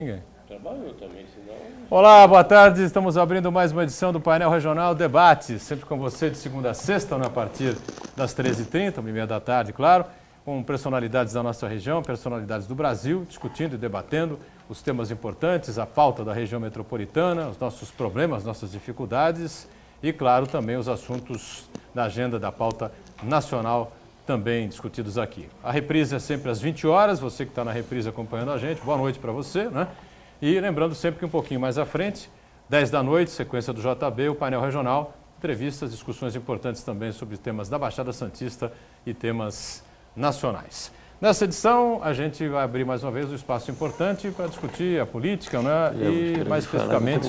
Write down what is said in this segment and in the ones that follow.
Ninguém. Trabalhou também, senão... Olá, boa tarde. Estamos abrindo mais uma edição do Painel Regional Debate, sempre com você de segunda a sexta, a partir das 13h30, 1h30 da tarde, claro, com personalidades da nossa região, personalidades do Brasil, discutindo e debatendo os temas importantes, a pauta da região metropolitana, os nossos problemas, nossas dificuldades e, claro, também os assuntos da agenda da pauta nacional também discutidos aqui. A reprise é sempre às 20 horas, você que está na reprise acompanhando a gente, boa noite para você, né? E lembrando sempre que um pouquinho mais à frente, 10 da noite, sequência do JB, o painel regional, entrevistas, discussões importantes também sobre temas da Baixada Santista e temas nacionais. Nessa edição, a gente vai abrir mais uma vez um espaço importante para discutir a política, né? E mais especificamente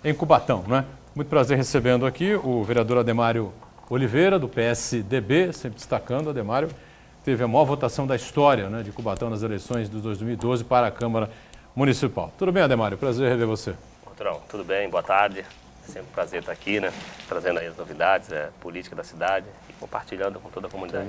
em Cubatão, né? Muito prazer recebendo aqui o vereador Ademário Oliveira, do PSDB, sempre destacando, Ademário, teve a maior votação da história, né, de Cubatão nas eleições de 2012 para a Câmara Municipal. Tudo bem, Ademário? Prazer rever você. Patrão, tudo bem? Boa tarde. Sempre um prazer estar aqui, né, trazendo aí as novidades, política da cidade e compartilhando com toda a comunidade.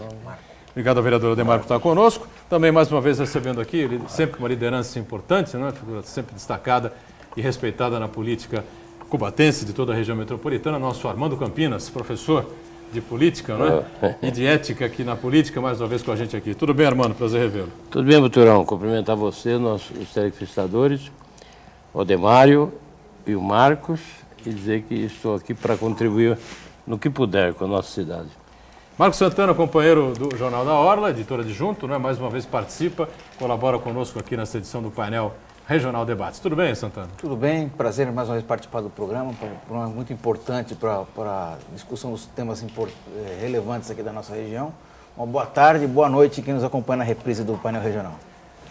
Obrigado ao vereador Ademário por estar conosco. Também, mais uma vez, recebendo aqui, ele sempre uma liderança importante, né, figura sempre destacada e respeitada na política cubatense de toda a região metropolitana, nosso Armando Campinas, professor de política, né? E de ética aqui na política, mais uma vez com a gente aqui. Tudo bem, Armando? Prazer revê-lo. Tudo bem, Buturão. Cumprimentar você, os telespectadores, o Ademário e o Marcos, e dizer que estou aqui para contribuir no que puder com a nossa cidade. Marcos Santana, companheiro do Jornal da Orla, editor adjunto, né? Mais uma vez participa, colabora conosco aqui nessa edição do painel Regional Debates. Tudo bem, Santana? Tudo bem, prazer mais uma vez participar do programa, um programa muito importante para a discussão dos temas relevantes aqui da nossa região. Uma boa tarde e boa noite quem nos acompanha na reprise do painel regional.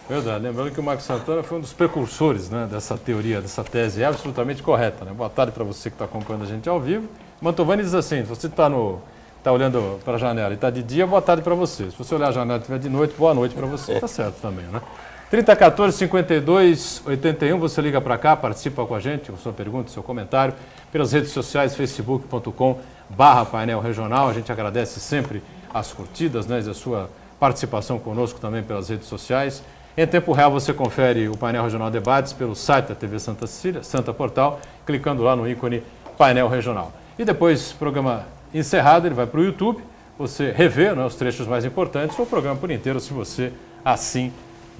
Verdade, lembrando que o Marcos Santana foi um dos precursores, né, dessa teoria, dessa tese, é absolutamente correta, né? Boa tarde para você que está acompanhando a gente ao vivo. Mantovani diz assim, se você está olhando para a janela e está de dia, boa tarde para você. Se você olhar a janela e estiver de noite, boa noite para você. Está certo também, né? 3014-5281, você liga para cá, participa com a gente, com sua pergunta, seu comentário, pelas redes sociais, facebook.com/painel regional. A gente agradece sempre as curtidas, né, e a sua participação conosco também pelas redes sociais. Em tempo real você confere o painel regional debates pelo site da TV Santa Cecília, Santa Portal, clicando lá no ícone painel regional. E depois, programa encerrado, ele vai para o YouTube, você revê, né, os trechos mais importantes ou o programa por inteiro, se você assim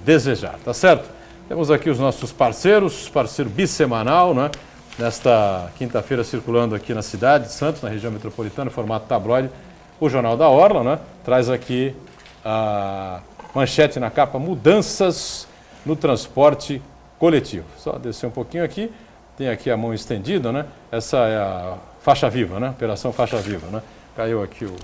desejar, tá certo? Temos aqui os nossos parceiros, parceiro bissemanal, né? Nesta quinta-feira circulando aqui na cidade de Santos, na região metropolitana, formato tabloide, o Jornal da Orla, né? Traz aqui a manchete na capa, mudanças no transporte coletivo. Só descer um pouquinho aqui, tem aqui a mão estendida, né? Essa é a faixa viva, né? Operação Faixa Viva, né? Caiu aqui o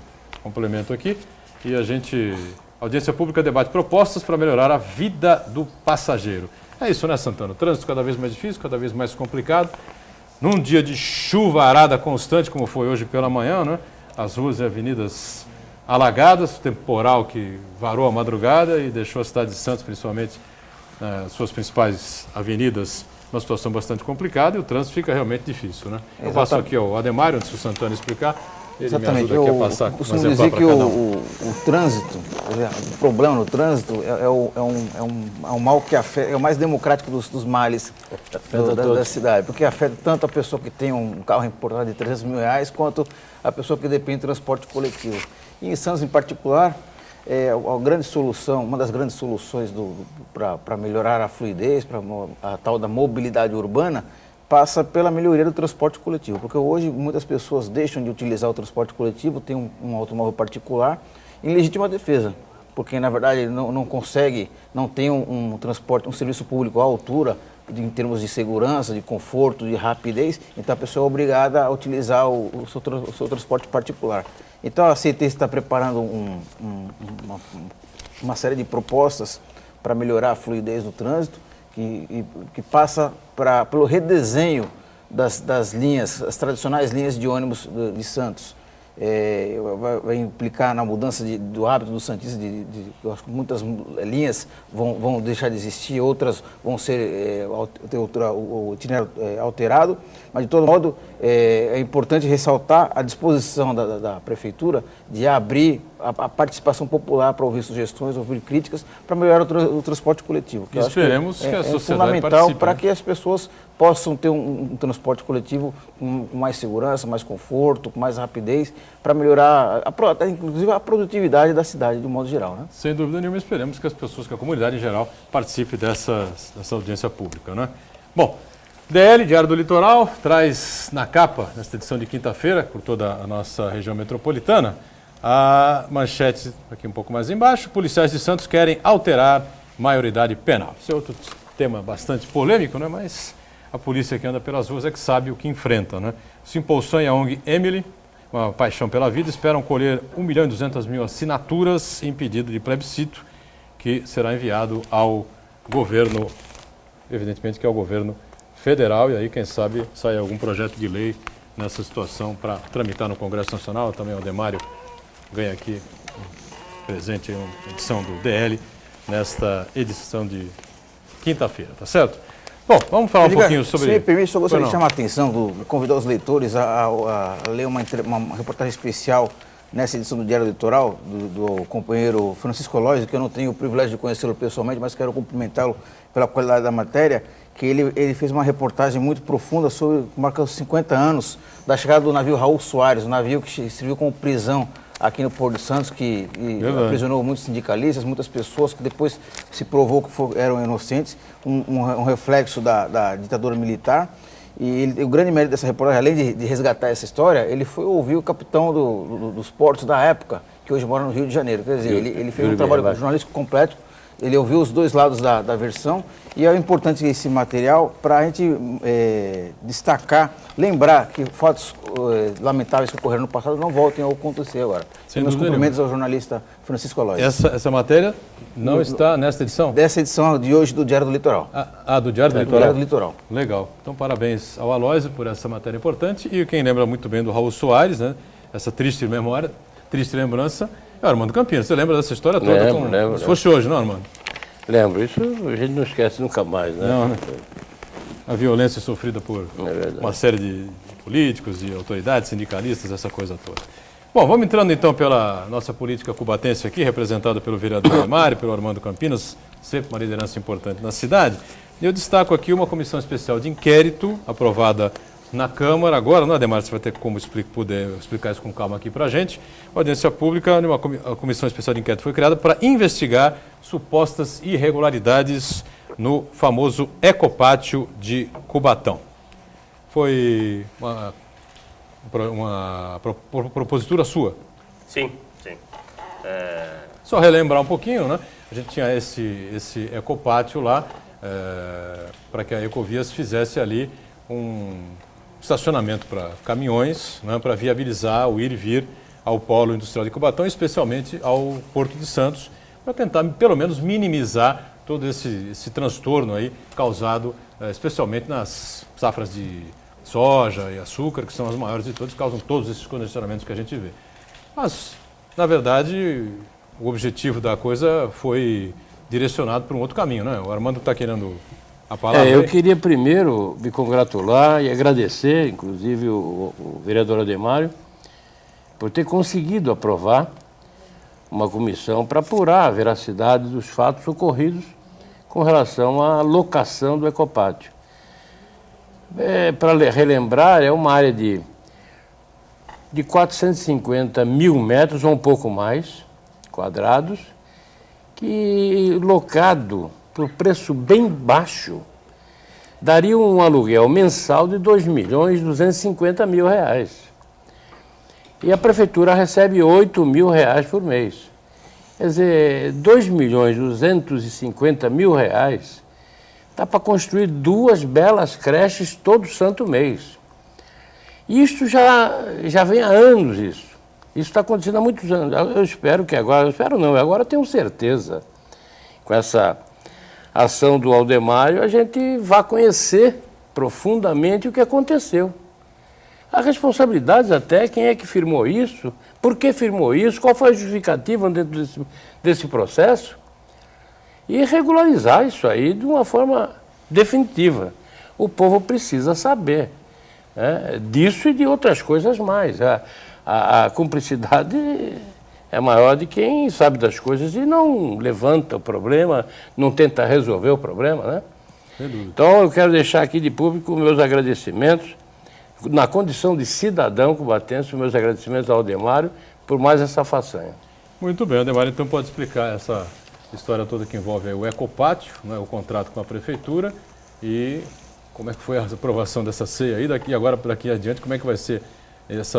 complemento aqui e a gente... Audiência pública debate propostas para melhorar a vida do passageiro. É isso, né, Santana? O trânsito cada vez mais difícil, cada vez mais complicado. Num dia de chuvarada constante, como foi hoje pela manhã, né? As ruas e avenidas alagadas, temporal que varou a madrugada e deixou a cidade de Santos, principalmente, suas principais avenidas, numa situação bastante complicada e o trânsito fica realmente difícil, né? Exatamente. Eu passo aqui ao Ademário, antes do Santana explicar. Ele Exatamente. me ajuda aqui a passar. Eu costumo dizer que o trânsito, o problema no trânsito é um mal que afeta, é o mais democrático dos males da cidade, porque afeta tanto a pessoa que tem um carro importado de R$300 mil, quanto a pessoa que depende de transporte coletivo. E em Santos, em particular, a grande solução, uma das grandes soluções para melhorar a fluidez, para a tal da mobilidade urbana, passa pela melhoria do transporte coletivo, porque hoje muitas pessoas deixam de utilizar o transporte coletivo, tem um automóvel particular, em legítima defesa, porque na verdade não consegue, não tem um transporte, um serviço público à altura, em termos de segurança, de conforto, de rapidez, então a pessoa é obrigada a utilizar o seu transporte particular. Então a CET está preparando uma série de propostas para melhorar a fluidez do trânsito, que passa pelo redesenho das linhas, as tradicionais linhas de ônibus de Santos. vai implicar na mudança do hábito do santista, eu acho que muitas linhas vão deixar de existir, outras vão ter o itinerário alterado, mas de todo modo é importante ressaltar a disposição da Prefeitura de abrir a participação popular para ouvir sugestões, ouvir críticas, para melhorar o transporte coletivo. Que esperemos que a sociedade fundamental participe, para né? que as pessoas possam ter um transporte coletivo com mais segurança, mais conforto, com mais rapidez, para melhorar, inclusive, a produtividade da cidade, de um modo geral, né? Sem dúvida nenhuma, esperemos que as pessoas, que a comunidade em geral, participe dessa audiência pública, né? Bom, DL, Diário do Litoral, traz na capa, nesta edição de quinta-feira, por toda a nossa região metropolitana, a manchete aqui um pouco mais embaixo: policiais de Santos querem alterar maioridade penal. Esse é outro tema bastante polêmico, né? Mas a polícia que anda pelas ruas é que sabe o que enfrenta, né? Simpolsan e a ONG Emily, uma paixão pela vida, esperam colher 1.200.000 assinaturas em pedido de plebiscito que será enviado ao governo, evidentemente que é o governo federal, e aí quem sabe sai algum projeto de lei nessa situação para tramitar no Congresso Nacional. Também o Demário ganha aqui um presente, uma edição do DL nesta edição de quinta-feira, tá certo? Bom, vamos falar um pouquinho sobre... Se me permite, só gostaria de chamar a atenção, convidar os leitores a ler uma reportagem especial nessa edição do Diário do Litoral, do companheiro Francisco Lois, que eu não tenho o privilégio de conhecê-lo pessoalmente, mas quero cumprimentá-lo pela qualidade da matéria, que ele fez uma reportagem muito profunda sobre, marcando os 50 anos da chegada do navio Raul Soares, um navio que serviu como prisão aqui no Porto de Santos, que aprisionou muitos sindicalistas, muitas pessoas que depois se provou que eram inocentes, um reflexo da ditadura militar. E o grande mérito dessa reportagem, além de resgatar essa história, ele foi ouvir o capitão dos portos da época, que hoje mora no Rio de Janeiro. Quer dizer, ele fez um trabalho jornalístico completo, ele ouviu os dois lados da versão, e é importante esse material para a gente destacar, lembrar que fatos lamentáveis que ocorreram no passado não voltem a acontecer agora. Meus cumprimentos ao jornalista Francisco Aloy. Essa matéria não está nesta edição? Dessa edição de hoje do Diário do Litoral. Do Diário do Litoral? Diário do Litoral. Legal. Então, parabéns ao Aloysio por essa matéria importante. E quem lembra muito bem do Raul Soares, né? Essa triste memória, triste lembrança, é o Armando Campinas. Você lembra dessa história toda? Lembro. Se fosse hoje, não, Armando? Lembro. Isso a gente não esquece nunca mais, né? Não, né? A violência sofrida por uma série de políticos e autoridades, sindicalistas, essa coisa toda. Bom, vamos entrando então pela nossa política cubatense aqui, representada pelo vereador Demário, pelo Armando Campinas, sempre uma liderança importante na cidade. Eu destaco aqui uma comissão especial de inquérito aprovada na Câmara. Agora, não, Demário, você vai ter como poder explicar isso com calma aqui para a gente. Audiência pública, a comissão especial de inquérito foi criada para investigar supostas irregularidades no famoso Ecopátio de Cubatão. Foi uma propositura sua? Sim. Só relembrar um pouquinho, né? A gente tinha esse Ecopátio lá, para que a Ecovias fizesse ali um estacionamento para caminhões, né, para viabilizar o ir e vir ao polo industrial de Cubatão, especialmente ao Porto de Santos, para tentar pelo menos minimizar todo esse transtorno aí causado especialmente nas safras de soja e açúcar, que são as maiores de todas, causam todos esses congestionamentos que a gente vê. Mas, na verdade, o objetivo da coisa foi direcionado para um outro caminho, né? O Armando está querendo a palavra. Eu queria primeiro me congratular e agradecer, inclusive, o vereador Ademário, por ter conseguido aprovar uma comissão para apurar a veracidade dos fatos ocorridos com relação à locação do Ecopátio. Para relembrar, é uma área de 450 mil metros, ou um pouco mais, quadrados, que locado por preço bem baixo, daria um aluguel mensal de R$ 2.250.000. E a prefeitura recebe R$ 8.000 por mês. Quer dizer, R$ 2.250.000 dá para construir 2 belas creches todo santo mês. Isso já vem há anos, isso. Isso está acontecendo há muitos anos. Eu espero que agora, agora tenho certeza, com essa ação do Aldemário, a gente vai conhecer profundamente o que aconteceu. A responsabilidade até, quem é que firmou isso, por que firmou isso, qual foi a justificativa dentro desse processo, e regularizar isso aí de uma forma definitiva. O povo precisa saber, né, disso e de outras coisas mais. A cumplicidade é maior de quem sabe das coisas e não levanta o problema, não tenta resolver o problema, né? Então eu quero deixar aqui de público meus agradecimentos, na condição de cidadão cubatense, meus agradecimentos ao Aldemário por mais essa façanha. Muito bem, Aldemário, então pode explicar essa história toda que envolve aí o Ecopátio, né, o contrato com a prefeitura, e como é que foi a aprovação dessa ceia aí, daqui adiante, como é que vai ser esse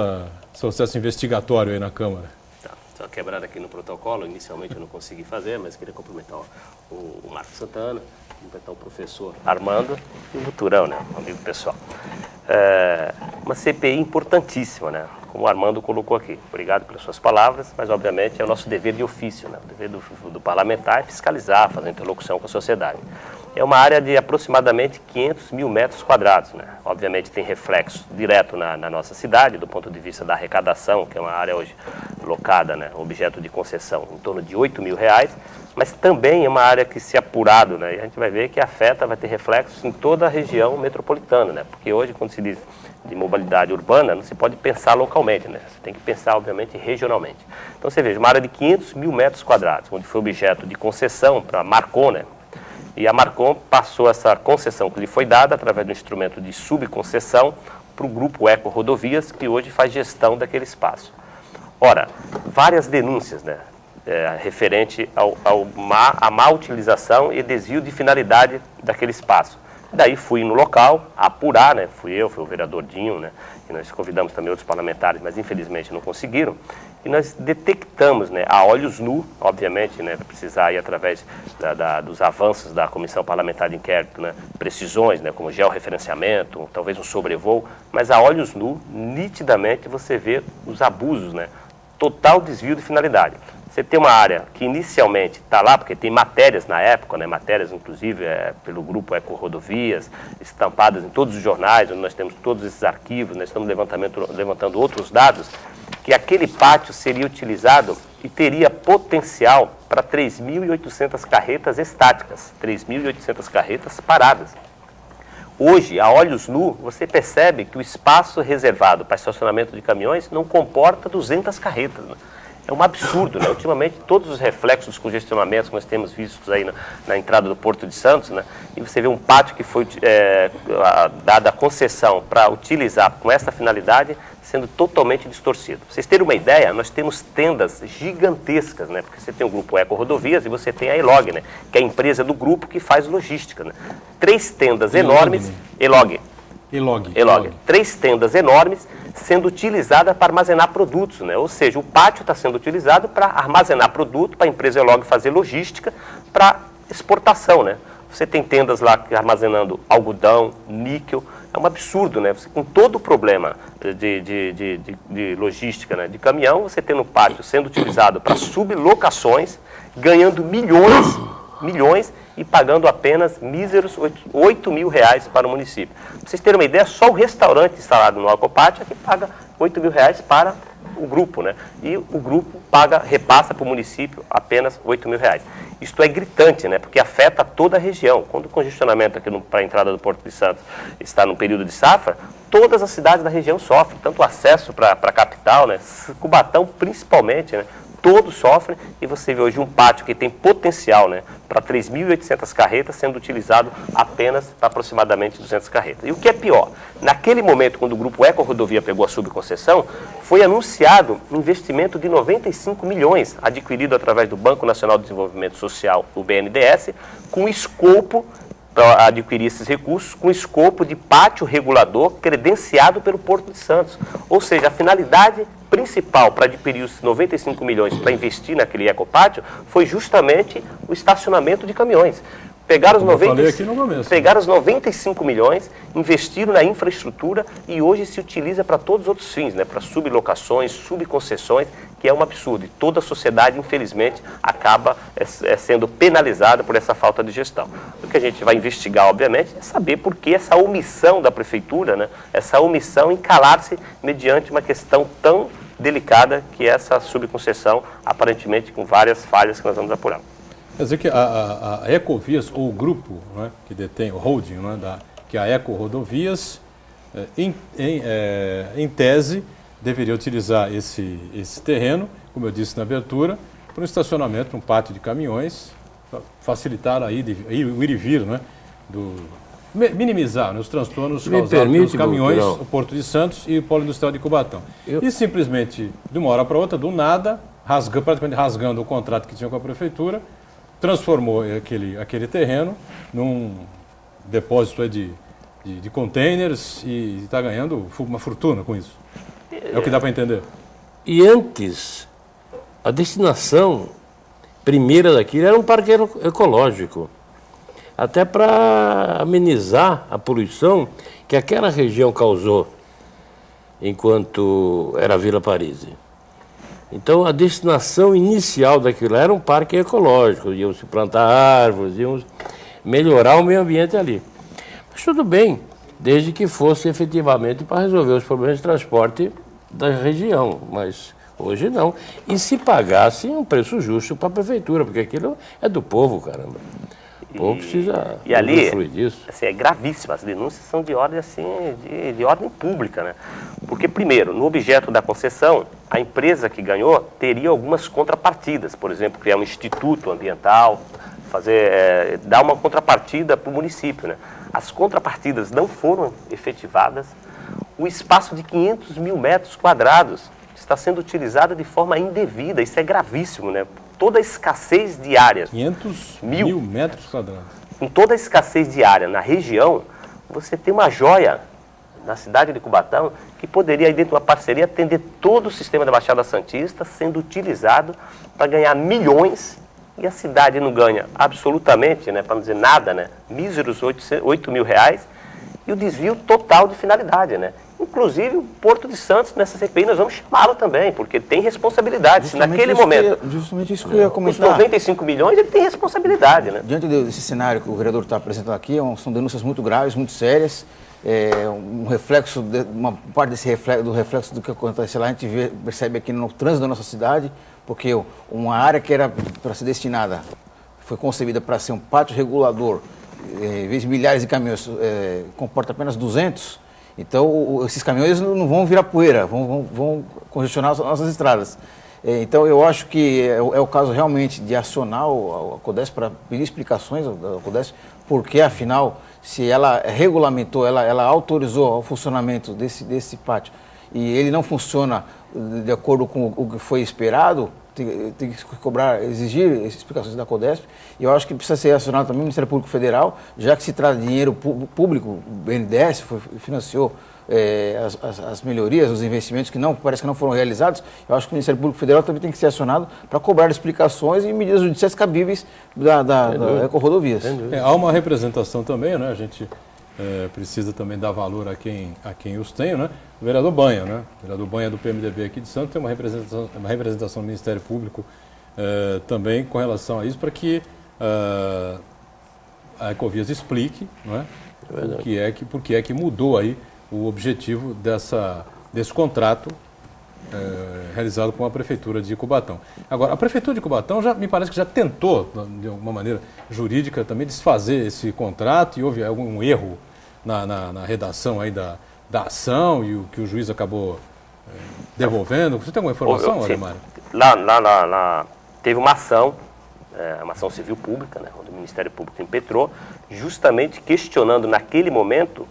processo investigatório aí na Câmara? Tá, só quebrar aqui no protocolo, inicialmente eu não consegui fazer, mas queria cumprimentar o Marcos Santana, cumprimentar o professor Armando e o Muturão, né, um amigo pessoal. Uma CPI importantíssima, né? Como o Armando colocou aqui. Obrigado pelas suas palavras, mas obviamente é o nosso dever de ofício, né? O dever do parlamentar é fiscalizar, fazer interlocução com a sociedade. É uma área de aproximadamente 500 mil metros quadrados, né? Obviamente tem reflexo direto na nossa cidade, do ponto de vista da arrecadação, que é uma área hoje locada, né? Objeto de concessão, em torno de R$8 mil, mas também é uma área que, se apurado, né? E a gente vai ver que vai ter reflexos em toda a região metropolitana, né? Porque hoje, quando se diz de mobilidade urbana, não se pode pensar localmente, né? Você tem que pensar, obviamente, regionalmente. Então, você veja, uma área de 500 mil metros quadrados, onde foi objeto de concessão para a Marcon, né? E a Marcon passou essa concessão que lhe foi dada através do instrumento de subconcessão para o grupo Eco Rodovias, que hoje faz gestão daquele espaço. Ora, várias denúncias, né? Referente à má utilização e desvio de finalidade daquele espaço. Daí fui no local apurar, né? Fui o vereador Dinho, né? E nós convidamos também outros parlamentares, mas infelizmente não conseguiram. E nós detectamos, né, a olhos nu, obviamente, né, vai precisar ir através dos avanços da Comissão Parlamentar de Inquérito, né, precisões, né, como georreferenciamento, talvez um sobrevoo, mas a olhos nu, nitidamente você vê os abusos, né? Total desvio de finalidade. Você tem uma área que inicialmente está lá, porque tem matérias na época, né, matérias inclusive pelo grupo Eco Rodovias, estampadas em todos os jornais, onde nós temos todos esses arquivos, nós estamos levantando outros dados, que aquele pátio seria utilizado e teria potencial para 3.800 carretas estáticas, 3.800 carretas paradas. Hoje, a olhos nu, você percebe que o espaço reservado para estacionamento de caminhões não comporta 200 carretas, né? É um absurdo, né? Ultimamente, todos os reflexos dos congestionamentos que nós temos vistos aí na entrada do Porto de Santos, né? E você vê um pátio que foi dada a concessão para utilizar com essa finalidade, sendo totalmente distorcido. Pra vocês terem uma ideia, nós temos tendas gigantescas, né? Porque você tem o grupo Eco Rodovias e você tem a Elog, né? Que é a empresa do grupo que faz logística, né? 3 tendas enormes, Elog. 3 tendas enormes sendo utilizadas para armazenar produtos, né? Ou seja, o pátio está sendo utilizado para armazenar produto, para a empresa Elog fazer logística para exportação, né? Você tem tendas lá armazenando algodão, níquel, é um absurdo, né? Você, com todo o problema de logística, né, de caminhão, você tem no pátio sendo utilizado para sublocações, ganhando milhões e pagando apenas míseros R$8 mil para o município. Para vocês terem uma ideia, só o restaurante instalado no Ecopátio é que paga R$8 mil para o grupo, né? E o grupo repassa para o município apenas R$8 mil. Isto é gritante, né? Porque afeta toda a região. Quando o congestionamento aqui para a entrada do Porto de Santos está no período de safra, todas as cidades da região sofrem, tanto o acesso para a capital, né? Cubatão principalmente, né? Todos sofrem, e você vê hoje um pátio que tem potencial, né, para 3.800 carretas, sendo utilizado apenas para aproximadamente 200 carretas. E o que é pior, naquele momento, quando o grupo Eco Rodovia pegou a subconcessão, foi anunciado um investimento de 95 milhões, adquirido através do Banco Nacional de Desenvolvimento Social, o BNDES, com escopo para adquirir esses recursos, com escopo de pátio regulador credenciado pelo Porto de Santos. Ou seja, a finalidade principal para adquirir os 95 milhões para investir naquele ecopátio foi justamente o estacionamento de caminhões. Pegaram os 95 milhões, investiram na infraestrutura e hoje se utiliza para todos os outros fins, né? Para sublocações, subconcessões, que é um absurdo. E toda a sociedade, infelizmente, acaba sendo penalizada por essa falta de gestão. O que a gente vai investigar, obviamente, é saber por que essa omissão da prefeitura, né? Essa omissão em calar-se mediante uma questão tão delicada que é essa subconcessão, aparentemente com várias falhas que nós vamos apurar. Quer dizer que a Ecovias, ou o grupo, né, que detém o holding, né, que é a Eco Rodovias, em tese, deveria utilizar esse terreno, como eu disse na abertura, para um estacionamento, um pátio de caminhões, para facilitar o ir e vir, né, minimizar, né, os transtornos causados pelos caminhões, o Porto de Santos e o Polo Industrial de Cubatão. E simplesmente, de uma hora para outra, do nada, praticamente rasgando o contrato que tinha com a prefeitura, transformou aquele terreno num depósito aí de containers e está ganhando uma fortuna com isso. É o que dá para entender. E antes, a destinação primeira daquilo era um parque ecológico, até para amenizar a poluição que aquela região causou enquanto era a Vila Paris. Então, a destinação inicial daquilo era um parque ecológico, iam se plantar árvores, iam melhorar o meio ambiente ali. Mas tudo bem, desde que fosse efetivamente para resolver os problemas de transporte da região, mas hoje não. E se pagasse um preço justo para a prefeitura, porque aquilo é do povo, caramba. O povo precisa usufruir disso. Assim, é gravíssimo, as denúncias são de ordem, assim, de ordem pública, né? Porque, primeiro, no objeto da concessão, a empresa que ganhou teria algumas contrapartidas, por exemplo, criar um instituto ambiental, dar uma contrapartida para o município, né? As contrapartidas não foram efetivadas, o espaço de 500 mil metros quadrados está sendo utilizado de forma indevida, isso é gravíssimo, né? Toda a escassez de área. 500 mil metros quadrados. Com toda a escassez de área na região, você tem uma joia na cidade de Cubatão que poderia, dentro de uma parceria, atender todo o sistema da Baixada Santista, sendo utilizado para ganhar milhões, e a cidade não ganha absolutamente, né, para não dizer nada, né, míseros 8 mil reais, e o desvio total de finalidade, né? Inclusive o Porto de Santos, nessa CPI, nós vamos chamá-lo também, porque ele tem responsabilidade. Se naquele momento, justamente isso que eu ia comentar. Os 95 milhões, ele tem responsabilidade, né? Diante desse cenário que o vereador está apresentando aqui, são denúncias muito graves, muito sérias. Um reflexo, uma parte do reflexo do que acontece lá, a gente percebe aqui no trânsito da nossa cidade, porque uma área que era para ser destinada, foi concebida para ser um pátio regulador, em vez de milhares de caminhões, comporta apenas 200. Então, esses caminhões não vão virar poeira, vão congestionar as nossas estradas. Então, eu acho que é o caso realmente de acionar a Codesp para pedir explicações da Codesp, porque, afinal, se ela regulamentou, ela autorizou o funcionamento desse pátio e ele não funciona de acordo com o que foi esperado, tem que exigir explicações da Codesp. E eu acho que precisa ser acionado também o Ministério Público Federal, já que se trata de dinheiro público, o BNDES financiou as melhorias, os investimentos que parece que não foram realizados. Eu acho que o Ministério Público Federal também tem que ser acionado para cobrar explicações e medidas judiciais cabíveis da Eco-Rodovias. Há uma representação também, né? A gente precisa também dar valor a quem os tem, né? O vereador Banha, né? O vereador Banha do PMDB aqui de Santos tem uma representação do Ministério Público também com relação a isso, para que a Ecovias explique, não é? Por que é que mudou aí o objetivo desse contrato realizado com a Prefeitura de Cubatão. Agora, a Prefeitura de Cubatão me parece que já tentou, de alguma maneira jurídica, também desfazer esse contrato, e houve algum erro na redação aí da ação e o que o juiz acabou devolvendo. Você tem alguma informação, Ademar? Lá teve uma ação civil pública, né, onde o Ministério Público impetrou, justamente questionando naquele momento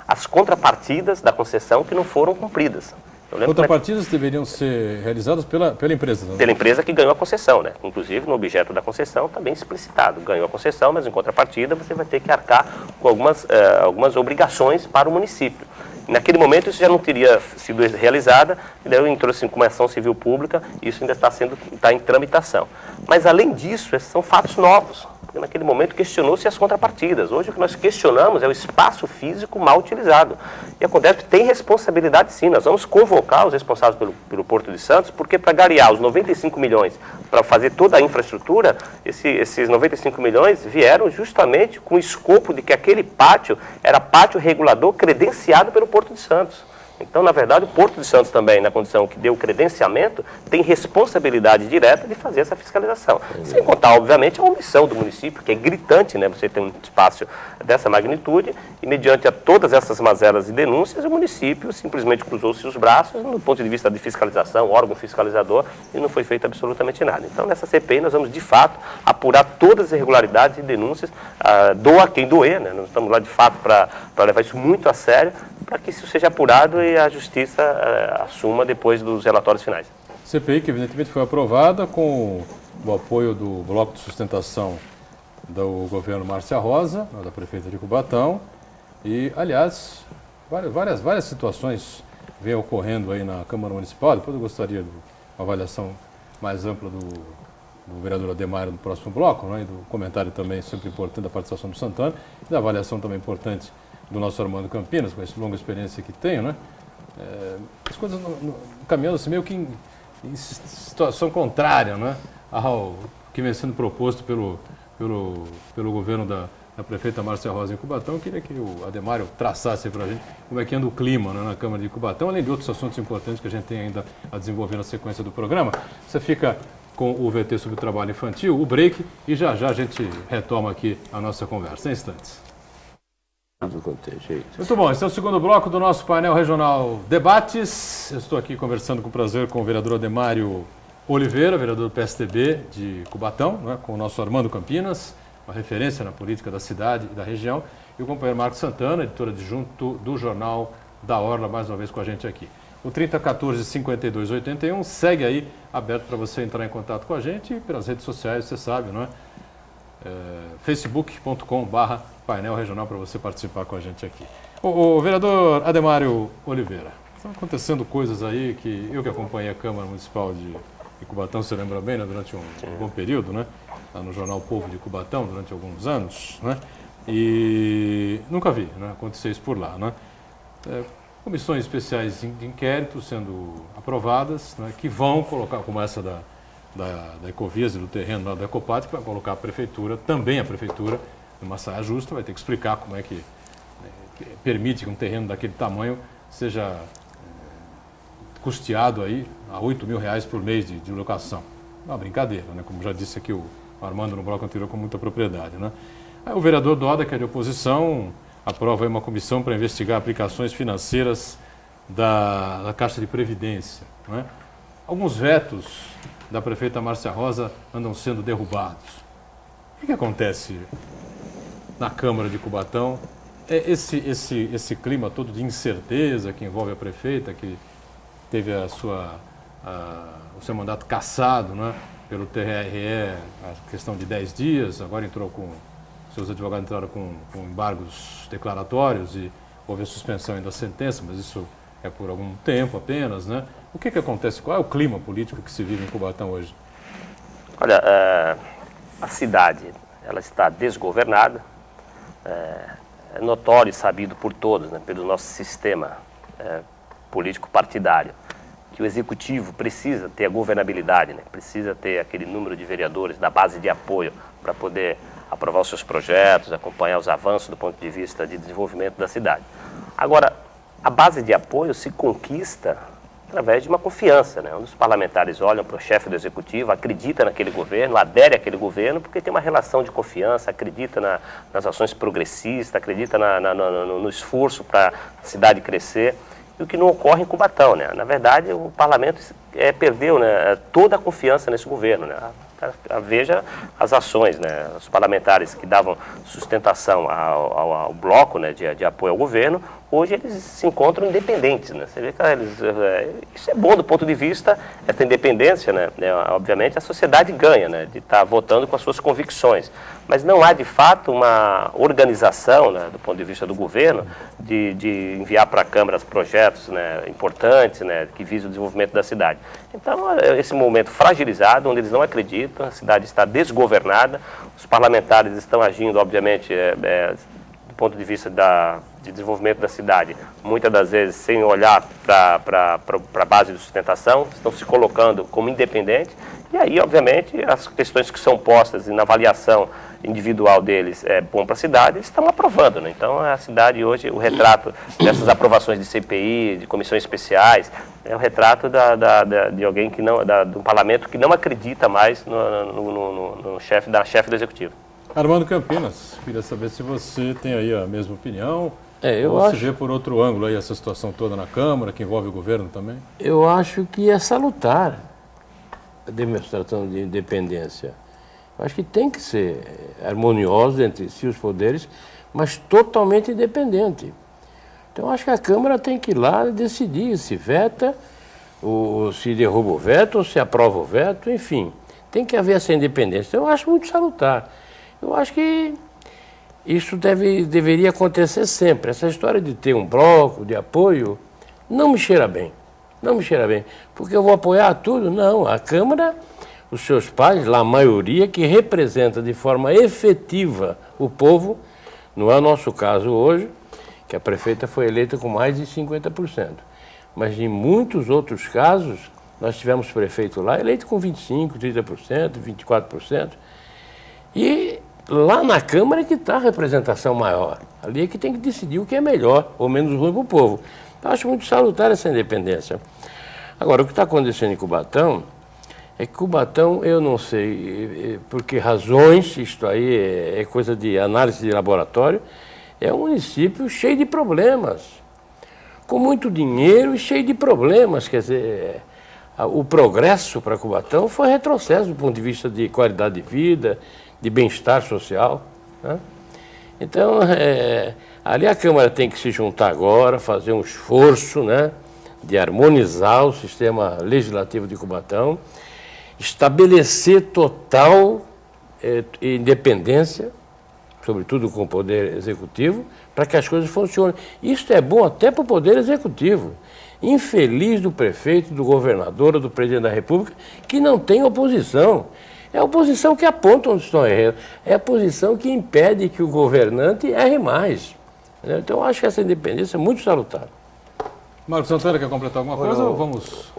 as contrapartidas da concessão que não foram cumpridas. Contrapartidas deveriam ser realizadas pela empresa, né? Pela empresa que ganhou a concessão, né? Inclusive no objeto da concessão está bem explicitado. Ganhou a concessão, mas em contrapartida você vai ter que arcar com algumas obrigações para o município. Naquele momento isso já não teria sido realizada, e daí entrou assim, com uma ação civil pública, isso ainda está em tramitação. Mas além disso, esses são fatos novos. Porque naquele momento questionou-se as contrapartidas. Hoje o que nós questionamos é o espaço físico mal utilizado. E a Codesp tem responsabilidade sim, nós vamos convocar os responsáveis pelo Porto de Santos, porque para garear os 95 milhões para fazer toda a infraestrutura, esses 95 milhões vieram justamente com o escopo de que aquele pátio era pátio regulador credenciado pelo Porto de Santos. Então, na verdade, o Porto de Santos também, na condição que deu o credenciamento, tem responsabilidade direta de fazer essa fiscalização. Sem contar, obviamente, a omissão do município, que é gritante, né? Você tem um espaço dessa magnitude e, mediante a todas essas mazelas e denúncias, o município simplesmente cruzou-se os braços do ponto de vista de fiscalização, órgão fiscalizador, e não foi feito absolutamente nada. Então, nessa CPI, nós vamos, de fato, apurar todas as irregularidades e denúncias, doa quem doer, né? Nós estamos lá, de fato, para levar isso muito a sério, para que isso seja apurado e a Justiça assuma depois dos relatórios finais. CPI que evidentemente foi aprovada com o apoio do Bloco de Sustentação do governo Márcia Rosa, da prefeita de Cubatão, e, aliás, várias situações vêm ocorrendo aí na Câmara Municipal. Depois eu gostaria de uma avaliação mais ampla do vereador Ademar no próximo bloco, né, e do comentário também sempre importante da participação do Santana, e da avaliação também importante do nosso Armando Campinas, com essa longa experiência que tenho, né? As coisas caminhando assim, meio que em situação contrária, né, ao que vem sendo proposto pelo governo da prefeita Márcia Rosa em Cubatão. Eu queria que o Ademário traçasse para a gente como é que anda o clima, né, na Câmara de Cubatão, além de outros assuntos importantes que a gente tem ainda a desenvolver na sequência do programa. Você fica com o VT sobre o trabalho infantil, o break, e já a gente retoma aqui a nossa conversa, em instantes. Muito bom, esse é o segundo bloco do nosso painel regional Debates. Eu estou aqui conversando com prazer com o vereador Ademário Oliveira, vereador do PSDB de Cubatão, né, com o nosso Armando Campinas, uma referência na política da cidade e da região, e o companheiro Marcos Santana, editor adjunto do Jornal da Orla, mais uma vez com a gente aqui. O 3014-5281 segue aí aberto para você entrar em contato com a gente e pelas redes sociais, você sabe, não é? facebook.com/painel regional para você participar com a gente aqui. O vereador Ademário Oliveira, estão acontecendo coisas aí que eu que acompanhei a Câmara Municipal de Cubatão, você lembra bem, né, durante um bom período, né, lá no jornal Povo de Cubatão, durante alguns anos, né, e nunca vi, né, acontecer isso por lá, né. Comissões especiais de inquérito sendo aprovadas, né, que vão colocar, como essa da Ecovias e do terreno lá da Ecopat, que vai colocar a prefeitura, também a prefeitura, numa saia justa, vai ter que explicar como é que permite que um terreno daquele tamanho seja custeado aí a R$8 mil por mês de locação. É uma brincadeira, né? Como já disse aqui o Armando no bloco anterior com muita propriedade, né? Aí o vereador Doda, que é de oposição, aprova aí uma comissão para investigar aplicações financeiras da Caixa de Previdência, né? Alguns vetos da prefeita Márcia Rosa andam sendo derrubados. O que acontece na Câmara de Cubatão? É esse clima todo de incerteza que envolve a prefeita, que teve o seu mandato cassado, né, pelo TRE, a questão de 10 dias, agora seus advogados entraram com embargos declaratórios e houve a suspensão ainda da sentença, mas isso é por algum tempo apenas, né? O que acontece? Qual é o clima político que se vive em Cubatão hoje? Olha, a cidade ela está desgovernada, é notório e sabido por todos, né, pelo nosso sistema político partidário, que o executivo precisa ter a governabilidade, né, precisa ter aquele número de vereadores da base de apoio para poder aprovar os seus projetos, acompanhar os avanços do ponto de vista de desenvolvimento da cidade. Agora, a base de apoio se conquista através de uma confiança, né? Onde os parlamentares olham para o chefe do executivo, acredita naquele governo, adere àquele governo, porque tem uma relação de confiança, acredita nas ações progressistas, acredita no esforço para a cidade crescer, e o que não ocorre em Cubatão, né? Na verdade, o parlamento perdeu, né, toda a confiança nesse governo, né? Veja as ações, né? Os parlamentares que davam sustentação ao bloco, né, de apoio ao governo, hoje eles se encontram independentes, né? Você vê que isso é bom do ponto de vista dessa independência, né? Obviamente a sociedade ganha, né? De estar votando com as suas convicções, mas não há de fato uma organização, né? Do ponto de vista do governo de enviar para a Câmara projetos, né? Importantes, né? Que visam o desenvolvimento da cidade. Então esse momento fragilizado, onde eles não acreditam, a cidade está desgovernada, os parlamentares estão agindo, obviamente, do ponto de vista de desenvolvimento da cidade, muitas das vezes sem olhar para a base de sustentação, estão se colocando como independentes, e aí, obviamente, as questões que são postas na avaliação individual deles é bom para a cidade, eles estão aprovando, né? Então, a cidade hoje, o retrato dessas aprovações de CPI, de comissões especiais, é o retrato de alguém que não, do parlamento que não acredita mais no chefe do executivo. Armando Campinas, queria saber se você tem aí a mesma opinião, eu ou acho, se vê por outro ângulo aí essa situação toda na Câmara, que envolve o governo também. eu acho que é salutar a demonstração de independência. Eu acho que tem que ser harmonioso entre si os poderes, mas totalmente independente. Então, eu acho que a Câmara tem que ir lá decidir se veta, ou se derruba o veto, ou se aprova o veto, enfim. Tem que haver essa independência. Então, eu acho muito salutar. Eu acho que isso deveria acontecer sempre. Essa história de ter um bloco de apoio não me cheira bem. Não me cheira bem. Porque eu vou apoiar tudo? Não. A Câmara, os seus pais, lá a maioria, que representa de forma efetiva o povo, não é o nosso caso hoje, que a prefeita foi eleita com mais de 50%. Mas em muitos outros casos, nós tivemos prefeito lá eleito com 25%, 30%, 24%. E lá na Câmara é que está a representação maior. Ali é que tem que decidir o que é melhor ou menos ruim para o povo. Eu acho muito salutar essa independência. Agora, o que está acontecendo em Cubatão é que Cubatão, eu não sei por que razões, isto aí é coisa de análise de laboratório, é um município cheio de problemas, com muito dinheiro e cheio de problemas. Quer dizer, o progresso para Cubatão foi retrocesso do ponto de vista de qualidade de vida, de bem-estar social, né? Então, ali a Câmara tem que se juntar agora, fazer um esforço, né, de harmonizar o sistema legislativo de Cubatão, estabelecer total independência, sobretudo com o Poder Executivo, para que as coisas funcionem. Isso é bom até para o Poder Executivo. Infeliz do prefeito, do governador ou do presidente da República, que não tem oposição. É a oposição que aponta onde estão errando. É a posição que impede que o governante erre mais. Então, eu acho que essa independência é muito salutar. Marcos Santana, quer completar alguma coisa ou vamos...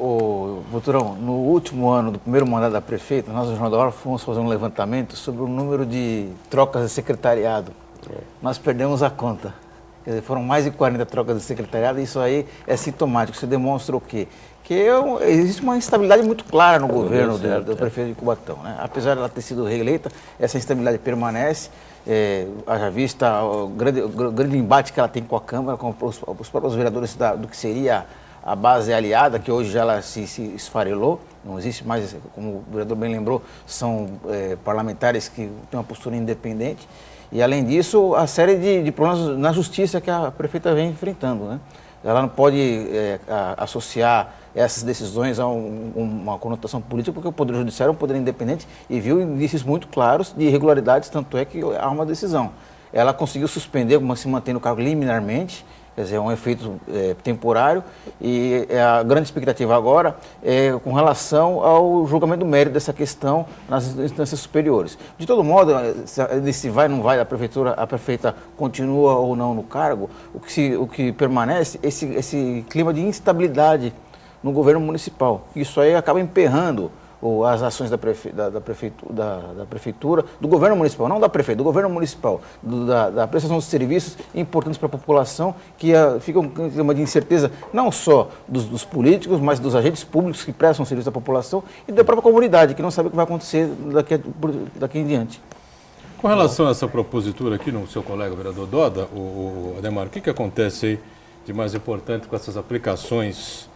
Boturão, no último ano do primeiro mandato da prefeita, nós, no Jornal da Hora, fomos fazer um levantamento sobre o número de trocas de secretariado. Nós perdemos a conta. Quer dizer, foram mais de 40 trocas de secretariado e isso aí é sintomático. Isso demonstra o quê? Que existe uma instabilidade muito clara no governo do prefeito de Cubatão, né? Apesar de ela ter sido reeleita, essa instabilidade permanece. Haja vista o grande embate que ela tem com a Câmara, com os próprios vereadores do que seria a base aliada, que hoje já ela se esfarelou. Não existe mais, como o vereador bem lembrou, são parlamentares que têm uma postura independente. E, além disso, a série de problemas na justiça que a prefeita vem enfrentando, né? Ela não pode associar essas decisões a uma conotação política, porque o Poder Judiciário é um poder independente e viu indícios muito claros de irregularidades, tanto é que há uma decisão. Ela conseguiu suspender, se manter no cargo liminarmente, quer dizer, é um efeito temporário, e a grande expectativa agora é com relação ao julgamento do mérito dessa questão nas instâncias superiores. De todo modo, se vai ou não vai a prefeita continua ou não no cargo, o que permanece é esse clima de instabilidade no governo municipal. Isso aí acaba emperrando as ações da prefeitura, do governo municipal, não da prefeitura, do governo municipal, da prestação de serviços importantes para a população, que fica um clima de incerteza não só dos políticos, mas dos agentes públicos que prestam serviço à população e da própria comunidade, que não sabe o que vai acontecer daqui em diante. Com relação a essa propositura aqui no seu colega vereador Doda, o Ademar, o que acontece aí de mais importante com essas aplicações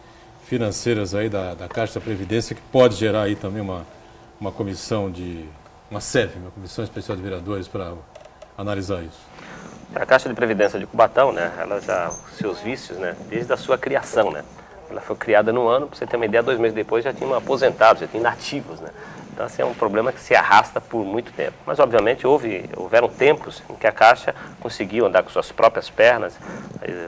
financeiras aí da Caixa da Previdência, que pode gerar aí também uma comissão uma CEV, uma Comissão Especial de Vereadores, para analisar isso? A Caixa de Previdência de Cubatão, né, ela já, seus vícios, né, desde a sua criação, né, ela foi criada no ano, para você ter uma ideia, 2 meses depois já tinham aposentados, já tinham inativos, né. Então, assim, é um problema que se arrasta por muito tempo. Mas, obviamente, houveram tempos em que a Caixa conseguiu andar com suas próprias pernas.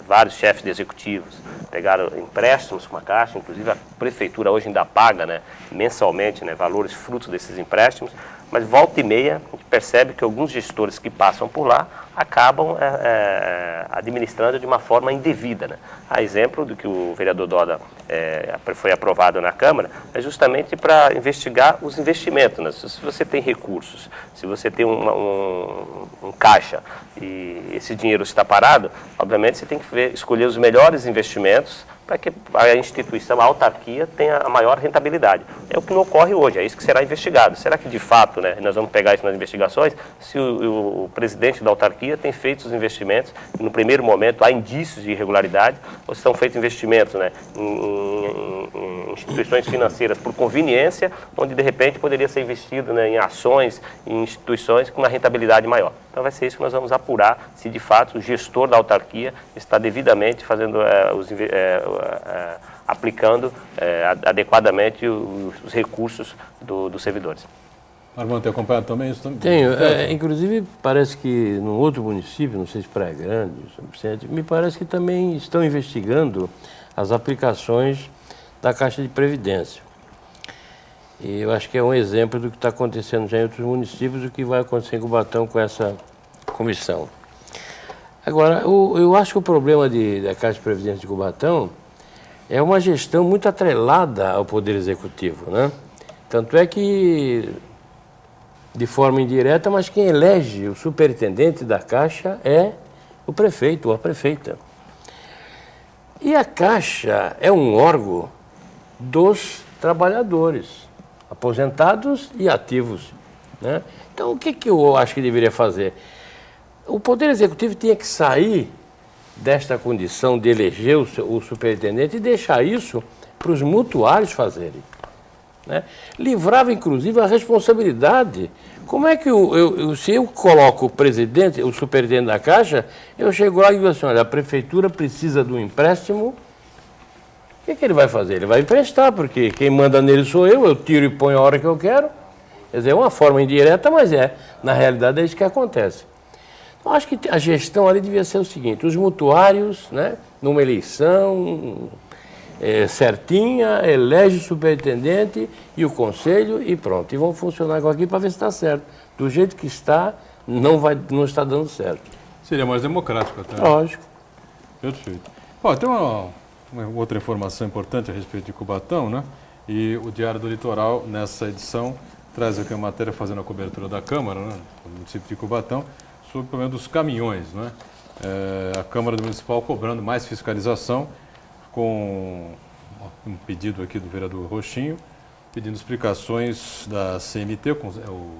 Vários chefes de executivos pegaram empréstimos com a Caixa, inclusive a Prefeitura hoje ainda paga, né, mensalmente, né, valores frutos desses empréstimos. Mas, volta e meia, a gente percebe que alguns gestores que passam por lá acabam administrando de uma forma indevida, né? A exemplo do que o vereador Doda foi aprovado na Câmara, é justamente para investigar os investimentos, né? Se você tem recursos, se você tem um caixa e esse dinheiro está parado, obviamente você tem que escolher os melhores investimentos para que a instituição, a autarquia, tenha a maior rentabilidade. É o que não ocorre hoje, é isso que será investigado. Será que, de fato, né, nós vamos pegar isso nas investigações, se o presidente da autarquia tem feito os investimentos, e no primeiro momento há indícios de irregularidade, ou se estão feitos investimentos, né, em instituições financeiras por conveniência, onde, de repente, poderia ser investido, né, em ações, em instituições com uma rentabilidade maior. Então, vai ser isso que nós vamos apurar, se, de fato, o gestor da autarquia está devidamente fazendo aplicando adequadamente os recursos dos servidores. Armando, tem acompanhado também isso? Tenho. Inclusive, parece que num outro município, não sei se Praia Grande, São Vicente, me parece que também estão investigando as aplicações da Caixa de Previdência. E eu acho que é um exemplo do que está acontecendo já em outros municípios, o que vai acontecer em Cubatão com essa comissão. Agora, eu acho que o problema da Caixa de Previdência de Cubatão é uma gestão muito atrelada ao Poder Executivo, né? Tanto é que, de forma indireta, mas quem elege o superintendente da Caixa é o prefeito ou a prefeita. E a Caixa é um órgão dos trabalhadores, aposentados e ativos, né? Então, o que eu acho que deveria fazer? O Poder Executivo tinha que sair desta condição de eleger o superintendente e deixar isso para os mutuários fazerem, né? Livrava, inclusive, a responsabilidade. Como é que se eu coloco o presidente, o superintendente da Caixa, eu chego lá e digo assim, olha, a prefeitura precisa de um empréstimo, o que ele vai fazer? Ele vai emprestar, porque quem manda nele sou eu tiro e ponho a hora que eu quero. Quer dizer, é uma forma indireta, mas na realidade é isso que acontece. Eu acho que a gestão ali devia ser o seguinte, os mutuários, né, numa eleição certinha, elege o superintendente e o conselho e pronto. E vão funcionar aqui para ver se está certo. Do jeito que está, não está dando certo. Seria mais democrático até. Lógico. Perfeito. Bom, tem uma outra informação importante a respeito de Cubatão, né? E o Diário do Litoral, nessa edição, traz aqui uma matéria fazendo a cobertura da Câmara, né, do município de Cubatão, sobre o problema dos caminhões, né? A Câmara Municipal cobrando mais fiscalização, com um pedido aqui do vereador Rochinho, pedindo explicações da CMT, o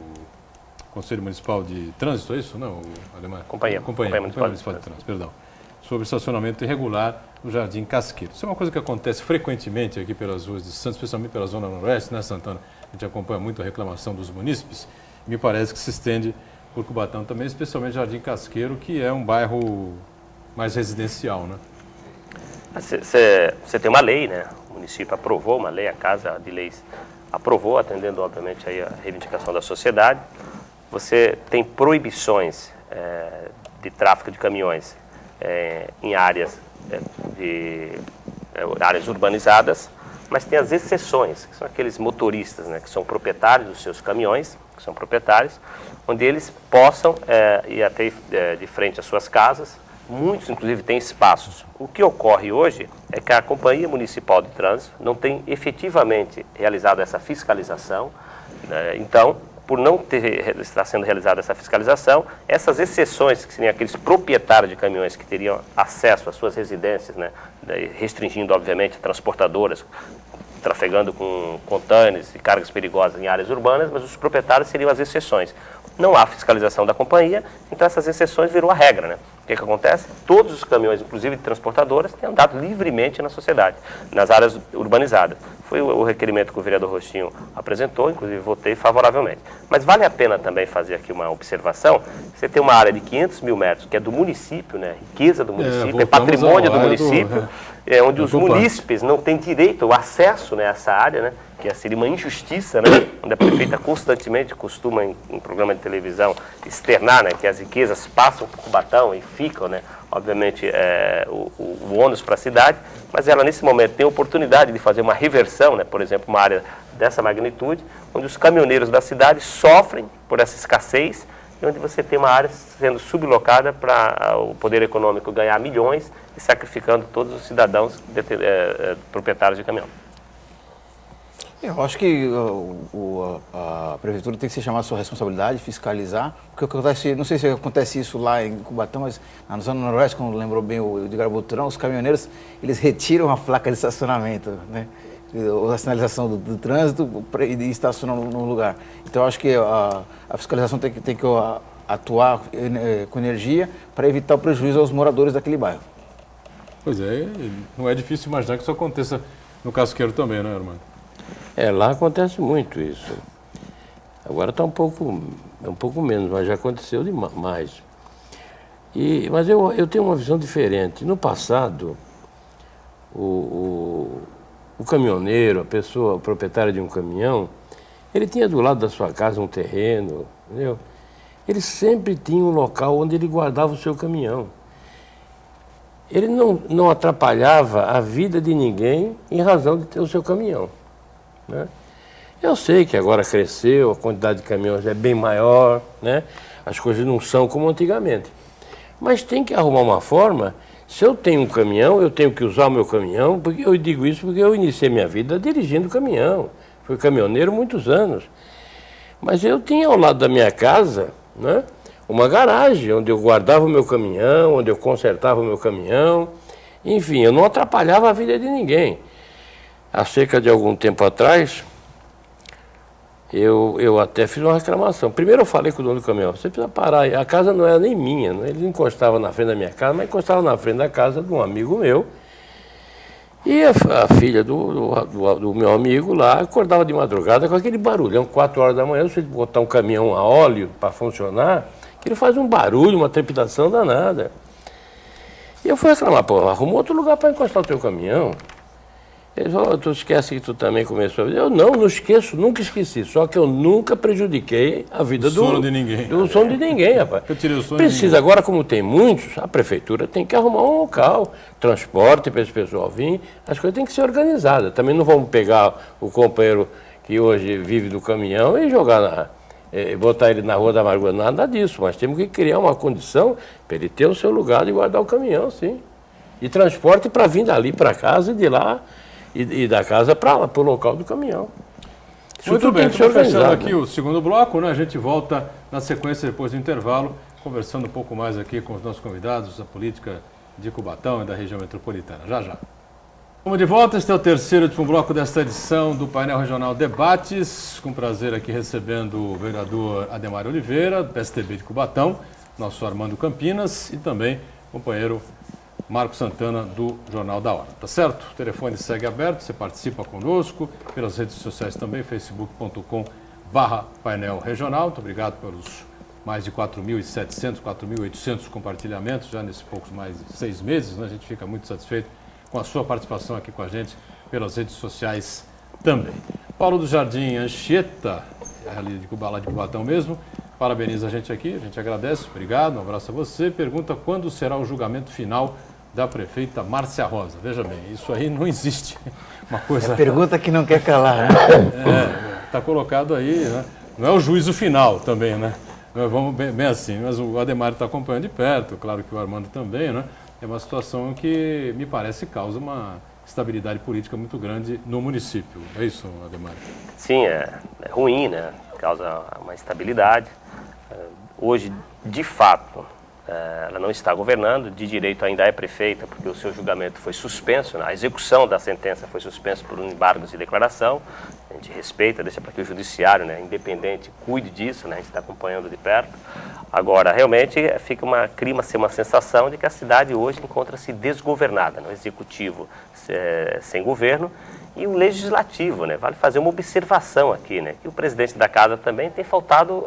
Conselho Municipal de Trânsito, é isso, não? Companhia Municipal de Trânsito, perdão. Sobre estacionamento irregular no Jardim Casqueiro. Isso é uma coisa que acontece frequentemente aqui pelas ruas de Santos, especialmente pela Zona Noroeste, né, Santana? A gente acompanha muito a reclamação dos munícipes. Me parece que se estende por Cubatão também, especialmente Jardim Casqueiro, que é um bairro mais residencial, né? Você tem uma lei, né? O município aprovou uma lei, a Casa de Leis aprovou, atendendo, obviamente, aí a reivindicação da sociedade. Você tem proibições de tráfego de caminhões em áreas urbanizadas, mas tem as exceções, que são aqueles motoristas, né, que são proprietários dos seus caminhões, que são proprietários, onde eles possam ir até de frente às suas casas. Muitos, inclusive, têm espaços. O que ocorre hoje é que a Companhia Municipal de Trânsito não tem efetivamente realizado essa fiscalização, né? Então, por não estar sendo realizada essa fiscalização, essas exceções, que seriam aqueles proprietários de caminhões que teriam acesso às suas residências, né, restringindo, obviamente, transportadoras, trafegando com contêineres e cargas perigosas em áreas urbanas, mas os proprietários seriam as exceções. Não há fiscalização da companhia, então essas exceções virou a regra, né? O que acontece? Todos os caminhões, inclusive de transportadoras, têm andado livremente na sociedade, nas áreas urbanizadas. Foi o requerimento que o vereador Rostinho apresentou, inclusive votei favoravelmente. Mas vale a pena também fazer aqui uma observação. Você tem uma área de 500 mil metros, que é do município, né? Riqueza do município, é patrimônio do município, onde os munícipes não têm direito ao acesso, né, a essa área, né? Que seria uma injustiça, né? Onde a prefeita constantemente costuma, em programa de televisão, externar, né, que as riquezas passam por Cubatão e ficam, né, obviamente, o ônus para a cidade, mas ela, nesse momento, tem a oportunidade de fazer uma reversão, né, por exemplo, uma área dessa magnitude, onde os caminhoneiros da cidade sofrem por essa escassez e onde você tem uma área sendo sublocada para o poder econômico ganhar milhões e sacrificando todos os cidadãos proprietários de caminhão. Eu acho que a prefeitura tem que se chamar a sua responsabilidade, fiscalizar, porque o que acontece, não sei se acontece isso lá em Cubatão, mas na zona noroeste, como lembrou bem o Edgar Boturão, os caminhoneiros, eles retiram a placa de estacionamento, né? Ou a sinalização do trânsito e estacionam no lugar. Então eu acho que a fiscalização tem que atuar com energia para evitar o prejuízo aos moradores daquele bairro. Pois é, não é difícil imaginar que isso aconteça no Casqueiro também, né, Armando? Lá acontece muito isso. Agora está um pouco menos, mas já aconteceu demais. Mas eu tenho uma visão diferente. No passado, o caminhoneiro, a pessoa proprietária de um caminhão, ele tinha do lado da sua casa um terreno, entendeu? Ele sempre tinha um local onde ele guardava o seu caminhão. Ele não atrapalhava a vida de ninguém em razão de ter o seu caminhão, né? Eu sei que agora cresceu, a quantidade de caminhões é bem maior, né? As coisas não são como antigamente. Mas tem que arrumar uma forma. Se eu tenho um caminhão, eu tenho que usar o meu caminhão, porque eu digo isso porque eu iniciei minha vida dirigindo caminhão. Fui caminhoneiro muitos anos. Mas eu tinha ao lado da minha casa, né, uma garagem onde eu guardava o meu caminhão, onde eu consertava o meu caminhão. Enfim, eu não atrapalhava a vida de ninguém. Há cerca de algum tempo atrás, eu até fiz uma reclamação. Primeiro eu falei com o dono do caminhão, você precisa parar, a casa não era nem minha, né? Ele encostava na frente da minha casa, mas encostava na frente da casa de um amigo meu. E a filha do meu amigo lá acordava de madrugada com aquele barulhão, 4 horas da manhã, se você botar um caminhão a óleo para funcionar, que ele faz um barulho, uma trepidação danada. E eu fui reclamar, pô, arruma outro lugar para encostar o teu caminhão. Ele falou, tu esquece que tu também começou a vida? Eu não esqueço, nunca esqueci. Só que eu nunca prejudiquei a vida do sono de ninguém. Do sono de ninguém, rapaz. Eu tirei o sono Precisa, agora como tem muitos, a prefeitura tem que arrumar um local, transporte para esse pessoal vir, as coisas têm que ser organizadas. Também não vamos pegar o companheiro que hoje vive do caminhão e jogar botar ele na Rua da Amargura, nada disso. Mas temos que criar uma condição para ele ter o seu lugar de guardar o caminhão, sim. E transporte para vir dali para casa e de lá e da casa para o local do caminhão. Isso muito bem, estamos fechando aqui o segundo bloco, né? A gente volta na sequência depois do intervalo, conversando um pouco mais aqui com os nossos convidados da política de Cubatão e da região metropolitana. Já, já. Vamos de volta, este é o terceiro e último bloco desta edição do Painel Regional Debates. Com prazer aqui recebendo o vereador Ademar Oliveira, do PSDB de Cubatão, nosso Armando Campinas e também o companheiro Marco Santana, do Jornal da Hora. Tá certo? O telefone segue aberto, você participa conosco, pelas redes sociais também, facebook.com/painel regional. Muito obrigado pelos mais de 4.700, 4.800 compartilhamentos já nesses poucos mais de 6 meses, né? A gente fica muito satisfeito com a sua participação aqui com a gente pelas redes sociais também. Paulo do Jardim Anchieta, ali de Cubatão mesmo, parabeniza a gente aqui, a gente agradece, obrigado, um abraço a você. Pergunta quando será o julgamento final da prefeita Márcia Rosa. Veja bem, isso aí não existe. Uma coisa... É pergunta que não quer calar, né? Está colocado aí, né? Não é o juízo final também, né? Vamos bem assim, mas o Ademar está acompanhando de perto, claro que o Armando também, né? É uma situação que me parece causa uma estabilidade política muito grande no município. É isso, Ademar? Sim, é ruim, né? Causa uma instabilidade. Hoje, de fato, ela não está governando, de direito ainda é prefeita, porque o seu julgamento foi suspenso, né? A execução da sentença foi suspensa por um embargo de declaração. A gente respeita, deixa para que o judiciário, né, independente, cuide disso, né? A gente está acompanhando de perto. Agora, realmente, cria-se uma sensação de que a cidade hoje encontra-se desgovernada, né? O executivo sem governo e o legislativo, né? Vale fazer uma observação aqui, né? Que o presidente da casa também tem faltado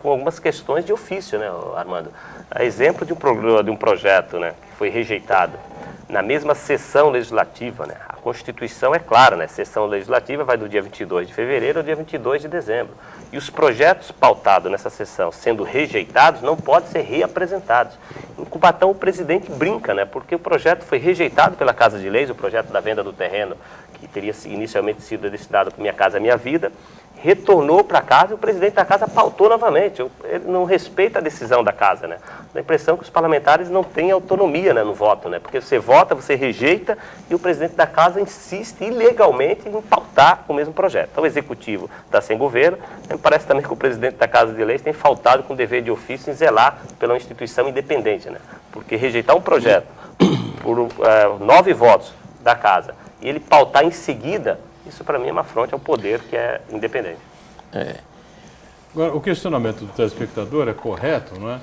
com algumas questões de ofício, né, Armando? A exemplo de um projeto, né, que foi rejeitado na mesma sessão legislativa, né? A Constituição é clara, né? A sessão legislativa vai do dia 22 de fevereiro ao dia 22 de dezembro. E os projetos pautados nessa sessão sendo rejeitados não podem ser reapresentados. Em Cubatão o presidente brinca, né? Porque o projeto foi rejeitado pela Casa de Leis, o projeto da venda do terreno, que teria inicialmente sido destinado para Minha Casa Minha Vida, retornou para casa e o presidente da casa pautou novamente. Ele não respeita a decisão da casa, né? Dá a impressão que os parlamentares não têm autonomia, né, no voto, né? Porque você vota, você rejeita e o presidente da casa insiste ilegalmente em pautar o mesmo projeto. Então o executivo está sem governo. Me parece também que o presidente da Casa de Leis tem faltado com o dever de ofício em zelar pela instituição independente, né? Porque rejeitar um projeto por 9 votos da casa e ele pautar em seguida, isso para mim é uma afronta ao poder que é independente. Agora, o questionamento do telespectador é correto, não é?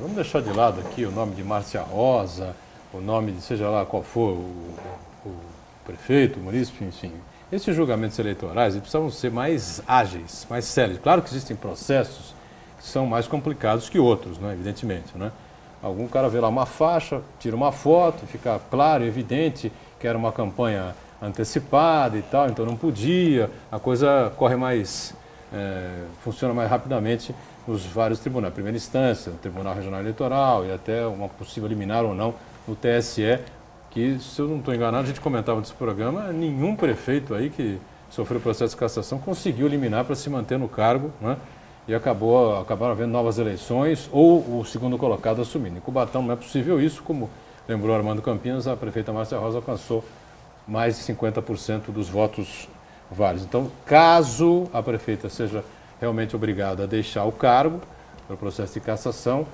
Vamos deixar de lado aqui o nome de Márcia Rosa, o nome de seja lá qual for o prefeito, o munícipe, enfim. Esses julgamentos eleitorais eles precisam ser mais ágeis, mais céleres. Claro que existem processos que são mais complicados que outros, né? Evidentemente, né? Algum cara vê lá uma faixa, tira uma foto, fica claro, evidente que era uma campanha antecipada e tal, então não podia, a coisa corre mais, funciona mais rapidamente nos vários tribunais, primeira instância, no Tribunal Regional Eleitoral e até uma possível liminar ou não no TSE, que, se eu não estou enganado, a gente comentava nesse programa, nenhum prefeito aí que sofreu processo de cassação conseguiu liminar para se manter no cargo, né? E acabaram havendo novas eleições ou o segundo colocado assumindo. Em Cubatão não é possível isso, como lembrou Armando Campinas, a prefeita Márcia Rosa alcançou mais de 50% dos votos válidos. Então, caso a prefeita seja realmente obrigada a deixar o cargo pelo processo de cassação,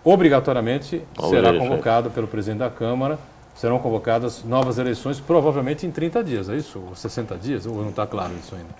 obrigatoriamente será convocado pelo presidente da Câmara, serão convocadas novas eleições, provavelmente em 30 dias, é isso? Ou 60 dias? Ou não está claro isso ainda?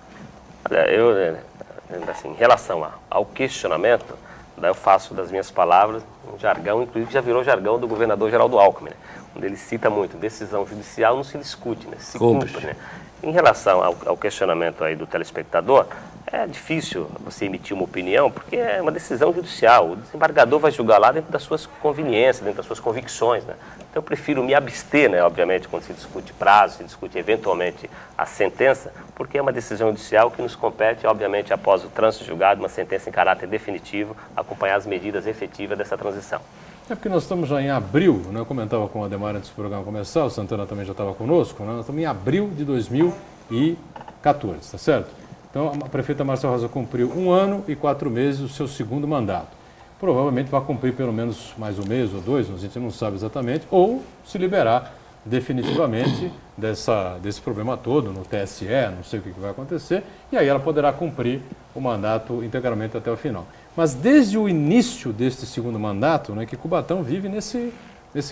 Assim, em relação ao questionamento, daí eu faço das minhas palavras um jargão, inclusive já virou jargão do governador Geraldo Alckmin, né? Onde ele cita muito, decisão judicial não se discute, né? Se cumpre, né? Em relação ao questionamento aí do telespectador, é difícil você emitir uma opinião, porque é uma decisão judicial. O desembargador vai julgar lá dentro das suas conveniências, dentro das suas convicções, né? Então eu prefiro me abster, né, obviamente, quando se discute prazo, se discute eventualmente a sentença, porque é uma decisão judicial que nos compete, obviamente, após o trânsito julgado, uma sentença em caráter definitivo, acompanhar as medidas efetivas dessa transição. É porque nós estamos já em abril, né? Eu comentava com o Ademar antes do programa começar, o Santana também já estava conosco, né? Nós estamos em abril de 2014, está certo? Então a prefeita Márcia Rosa cumpriu 1 ano e 4 meses o seu segundo mandato. Provavelmente vai cumprir pelo menos mais 1 mês ou 2, a gente não sabe exatamente, ou se liberar definitivamente desse problema todo no TSE, não sei o que vai acontecer, e aí ela poderá cumprir o mandato integralmente até o final. Mas desde o início deste segundo mandato, né, que Cubatão vive nesse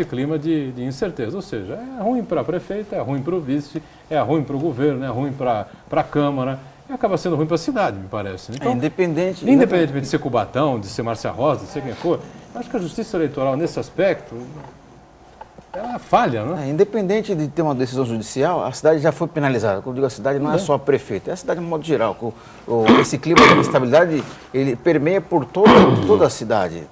clima de incerteza, ou seja, é ruim para a prefeita, é ruim para o vice, é ruim para o governo, é ruim para a Câmara, e acaba sendo ruim para a cidade, me parece. Então, independentemente de ser Cubatão, de ser Márcia Rosa, de ser quem for, acho que a Justiça Eleitoral, nesse aspecto, ela falha, né? Independente de ter uma decisão judicial, a cidade já foi penalizada. Quando eu digo a cidade, não é só a prefeita, é a cidade de modo geral. Esse clima de instabilidade, ele permeia por toda a cidade.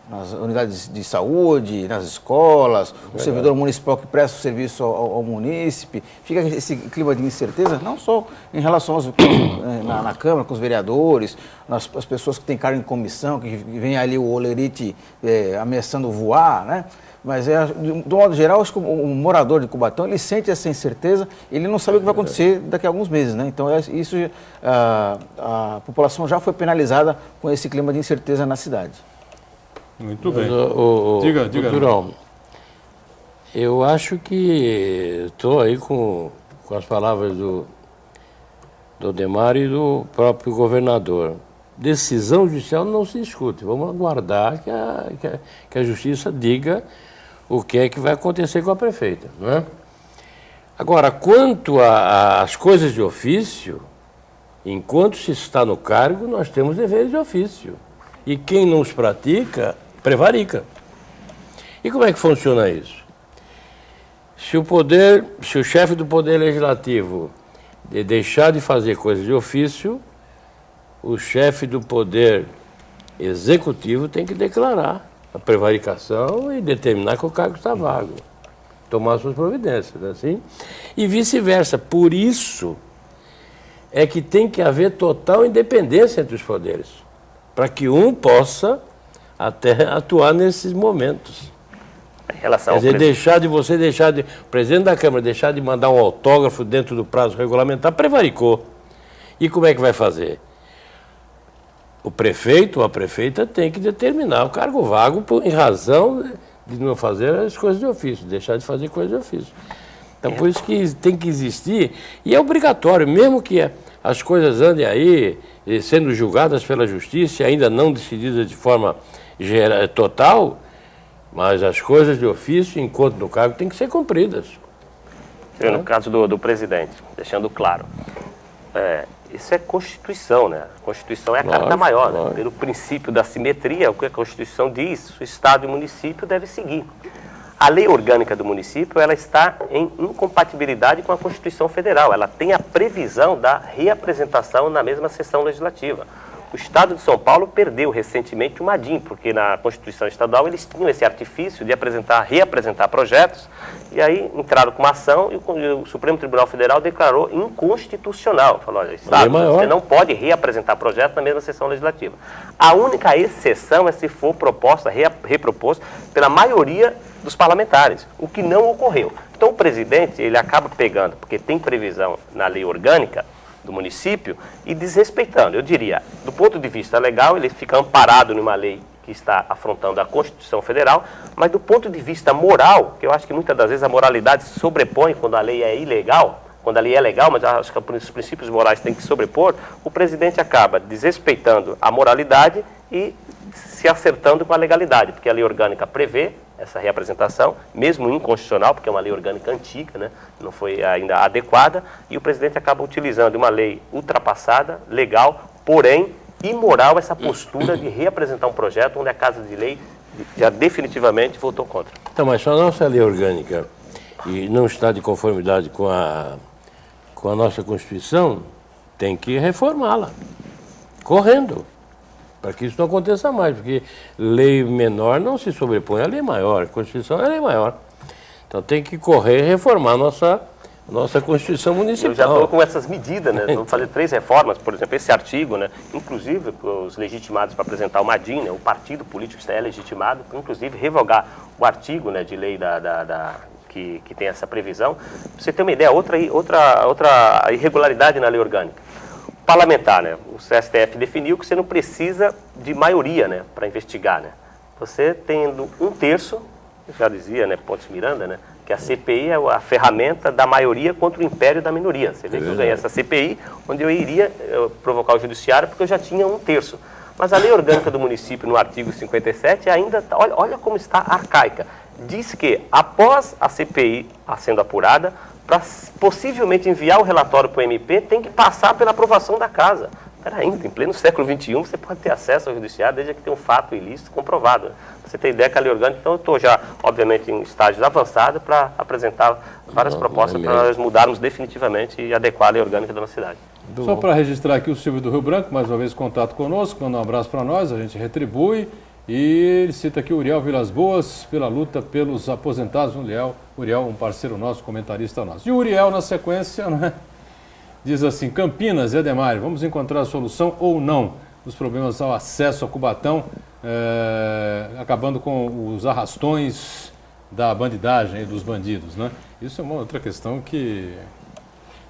Nas unidades de saúde, nas escolas, o servidor municipal que presta o serviço ao munícipe. Fica esse clima de incerteza, não só em relação na Câmara, com os vereadores, as pessoas que têm cargo em comissão, que vem ali o olerite ameaçando voar, né? Mas, do modo geral, acho que o morador de Cubatão, ele sente essa incerteza, ele não sabe o que vai acontecer daqui a alguns meses, né? Então, a população já foi penalizada com esse clima de incerteza na cidade. Muito bem. Diga. Eu acho que estou aí com as palavras do Ademar e do próprio governador. decisão judicial não se discute. Vamos aguardar que a justiça diga o que é que vai acontecer com a prefeita, não é? Agora, quanto às coisas de ofício, enquanto se está no cargo, nós temos deveres de ofício. E quem não os pratica, prevarica. E como é que funciona isso? Se o chefe do Poder Legislativo deixar de fazer coisas de ofício, o chefe do Poder Executivo tem que declarar a prevaricação e determinar que o cargo está vago. Tomar suas providências, assim, e vice-versa. Por isso é que tem que haver total independência entre os poderes, para que um possa até atuar nesses momentos. Em relação Quer dizer, o presidente da Câmara deixar de mandar um autógrafo dentro do prazo regulamentar, prevaricou. E como é que vai fazer? O prefeito ou a prefeita tem que determinar o cargo vago em razão de não fazer as coisas de ofício, deixar de fazer coisas de ofício. Então, por isso que tem que existir, e é obrigatório, mesmo que as coisas andem aí, sendo julgadas pela justiça, ainda não decididas de forma total, mas as coisas de ofício, enquanto no cargo, têm que ser cumpridas. No caso do presidente, deixando claro, isso é Constituição, né? A Constituição é a carta maior, né? Pelo princípio da simetria, o que a Constituição diz, o Estado e o município devem seguir. A lei orgânica do município, ela está em incompatibilidade com a Constituição Federal. Ela tem a previsão da reapresentação na mesma sessão legislativa. O Estado de São Paulo perdeu recentemente o Madim, porque na Constituição Estadual eles tinham esse artifício de reapresentar projetos, e aí entraram com uma ação e o Supremo Tribunal Federal declarou inconstitucional. Falou, olha, Estado, você não pode reapresentar projeto na mesma sessão legislativa. A única exceção é se for reproposto pela maioria dos parlamentares, o que não ocorreu. Então o presidente, ele acaba pegando, porque tem previsão na lei orgânica do município, e desrespeitando. Eu diria, do ponto de vista legal, ele fica amparado numa lei que está afrontando a Constituição Federal, mas do ponto de vista moral, que eu acho que muitas das vezes a moralidade se sobrepõe quando a lei é ilegal, quando a lei é legal, mas acho que os princípios morais têm que sobrepor, o presidente acaba desrespeitando a moralidade e se acertando com a legalidade, porque a lei orgânica prevê essa reapresentação, mesmo inconstitucional, porque é uma lei orgânica antiga, né? Não foi ainda adequada, e o presidente acaba utilizando uma lei ultrapassada, legal, porém imoral, essa postura de reapresentar um projeto onde a Casa de Lei já definitivamente votou contra. Então, mas se a nossa lei orgânica e não está de conformidade com a nossa Constituição, tem que reformá-la, correndo, para que isso não aconteça mais, porque lei menor não se sobrepõe à lei maior, a Constituição é a lei maior. Então tem que correr e reformar a nossa Constituição municipal. Eu já estou com essas medidas, né? Vamos fazer 3 reformas, por exemplo, esse artigo, né? Inclusive os legitimados para apresentar o Madim, né? O partido político está legitimado, inclusive revogar o artigo, né, de lei que tem essa previsão. Pra você ter uma ideia, outra irregularidade na lei orgânica. Parlamentar, né? O STF definiu que você não precisa de maioria, né, para investigar, né? Você tendo 1/3, já dizia, né, Pontes Miranda, né, que a CPI é a ferramenta da maioria contra o império da minoria. Você vê que eu ganhei essa CPI, onde eu iria provocar o judiciário porque eu já tinha 1/3. Mas a lei orgânica do município, no artigo 57, ainda, olha como está arcaica. Diz que, após a CPI sendo apurada, para possivelmente enviar o relatório para o MP, tem que passar pela aprovação da casa. Espera ainda, em pleno século XXI, você pode ter acesso ao judiciário desde que tenha um fato ilícito comprovado. Você tem ideia que a lei orgânica, então eu estou já, obviamente, em estágios avançados para apresentar várias propostas para nós mudarmos definitivamente e adequar a lei orgânica da nossa cidade. Só para registrar aqui o Silvio do Rio Branco, mais uma vez contato conosco, manda um abraço para nós, a gente retribui. E ele cita aqui o Uriel Vilas Boas, pela luta pelos aposentados. Uriel, um parceiro nosso, comentarista nosso. E o Uriel, na sequência, né, diz assim: Campinas e Ademário, vamos encontrar a solução ou não dos problemas ao acesso a Cubatão, acabando com os arrastões da bandidagem e dos bandidos, né? Isso é uma outra questão que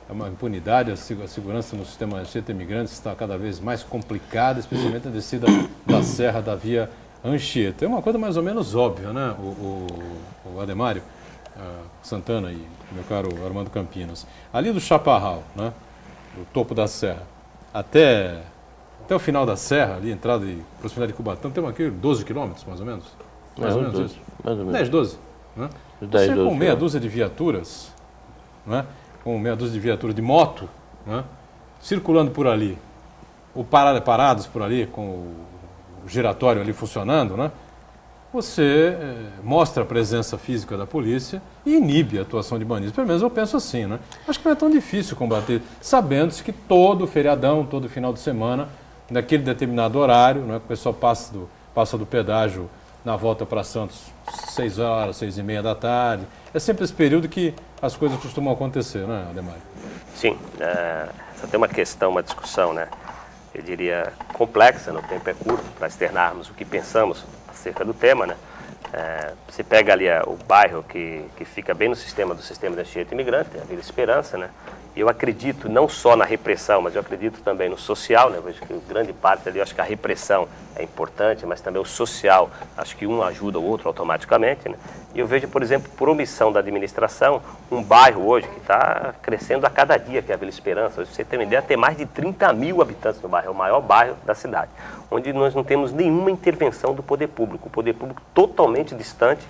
é uma impunidade, a segurança no sistema imigrantes está cada vez mais complicada, especialmente a descida da Serra da Via Anchieta. É uma coisa mais ou menos óbvia, né, o Ademário Santana e meu caro Armando Campinas. Ali do Chaparral, né, do topo da serra, até até o final da serra, ali, entrada e proximidade de Cubatão, tem aqui 12 quilômetros, mais ou menos? Mais ou menos isso? Mais ou menos. 10, 12. Né? 10, Você 12, com meia dúzia de viaturas, né? Com meia dúzia de viaturas de moto, né? Circulando por ali, ou parados por ali, com o giratório ali funcionando, né? Você mostra a presença física da polícia e inibe a atuação de bandidos. Pelo menos eu penso assim, né? Acho que não é tão difícil combater, sabendo-se que todo feriadão, todo final de semana, naquele determinado horário, né, o pessoal passa do pedágio na volta para Santos 6 horas, 6h30 da tarde. É sempre esse período que as coisas costumam acontecer, né, Ademar? Sim, essa tem uma questão, uma discussão, né? Eu diria complexa, no tempo é curto, para externarmos o que pensamos acerca do tema, né? Você pega ali o bairro que fica bem no sistema do sistema de Anchieta Imigrante, a Vila Esperança, né? E eu acredito não só na repressão, mas eu acredito também no social, né? Eu vejo que grande parte ali, eu acho que a repressão é importante, mas também o social, acho que um ajuda o outro automaticamente, né? E eu vejo, por exemplo, por omissão da administração, um bairro hoje que está crescendo a cada dia, que é a Vila Esperança. Hoje, pra você ter uma ideia, tem mais de 30 mil habitantes no bairro, é o maior bairro da cidade, onde nós não temos nenhuma intervenção do poder público. O poder público totalmente distante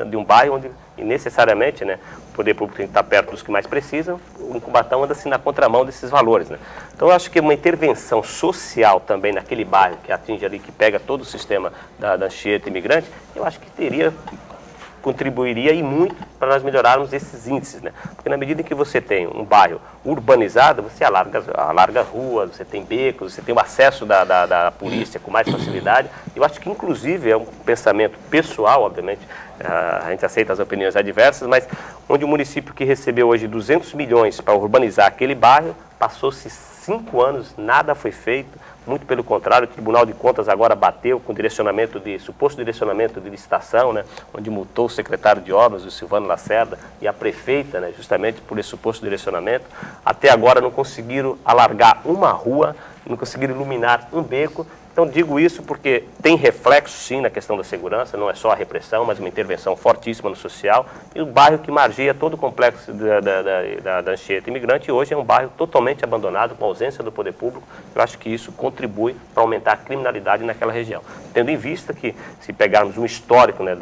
de um bairro onde, necessariamente, né, o poder público tem que estar perto dos que mais precisam. O Cubatão anda assim na contramão desses valores, né? Então eu acho que uma intervenção social também naquele bairro, que atinge ali, que pega todo o sistema da Anchieta Imigrante, eu acho que contribuiria e muito para nós melhorarmos esses índices, né? Porque na medida em que você tem um bairro urbanizado, você alarga as ruas, você tem becos, você tem o acesso da polícia com mais facilidade. Eu acho que, inclusive, é um pensamento pessoal, obviamente, a gente aceita as opiniões adversas, mas onde o município que recebeu hoje 200 milhões para urbanizar aquele bairro, passou-se 5 anos, nada foi feito. Muito pelo contrário, o Tribunal de Contas agora bateu com suposto direcionamento de licitação, né, onde multou o secretário de obras, o Silvano Lacerda, e a prefeita, né, justamente por esse suposto direcionamento. Até agora não conseguiram alargar uma rua, não conseguiram iluminar um beco. Então digo isso porque tem reflexo sim na questão da segurança, não é só a repressão, mas uma intervenção fortíssima no social. E o bairro que margeia todo o complexo da Anchieta Imigrante hoje é um bairro totalmente abandonado, com ausência do poder público. Eu acho que isso contribui para aumentar a criminalidade naquela região. Tendo em vista que, se pegarmos um histórico, né,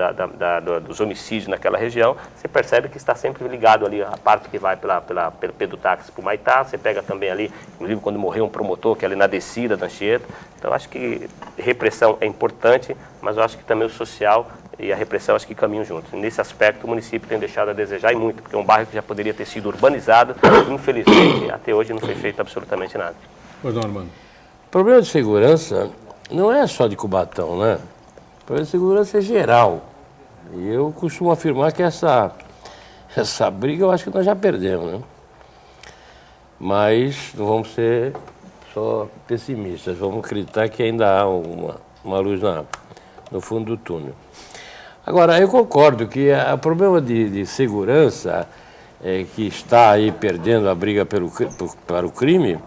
dos homicídios naquela região, você percebe que está sempre ligado ali a parte que vai pelo Pedutáxi para o Maitá. Você pega também ali, inclusive quando morreu um promotor, que é ali na descida da Anchieta. Então acho que repressão é importante, mas eu acho que também o social e a repressão acho que caminham juntos. Nesse aspecto, o município tem deixado a desejar e muito, porque é um bairro que já poderia ter sido urbanizado, infelizmente, até hoje não foi feito absolutamente nada. Pois não, Armando. O problema de segurança não é só de Cubatão, né? O problema de segurança é geral. E eu costumo afirmar que essa briga eu acho que nós já perdemos, né? Mas não vamos ser só pessimistas, vamos acreditar que ainda há uma luz no fundo do túnel. Agora, eu concordo que o problema de segurança que está aí perdendo a briga para o crime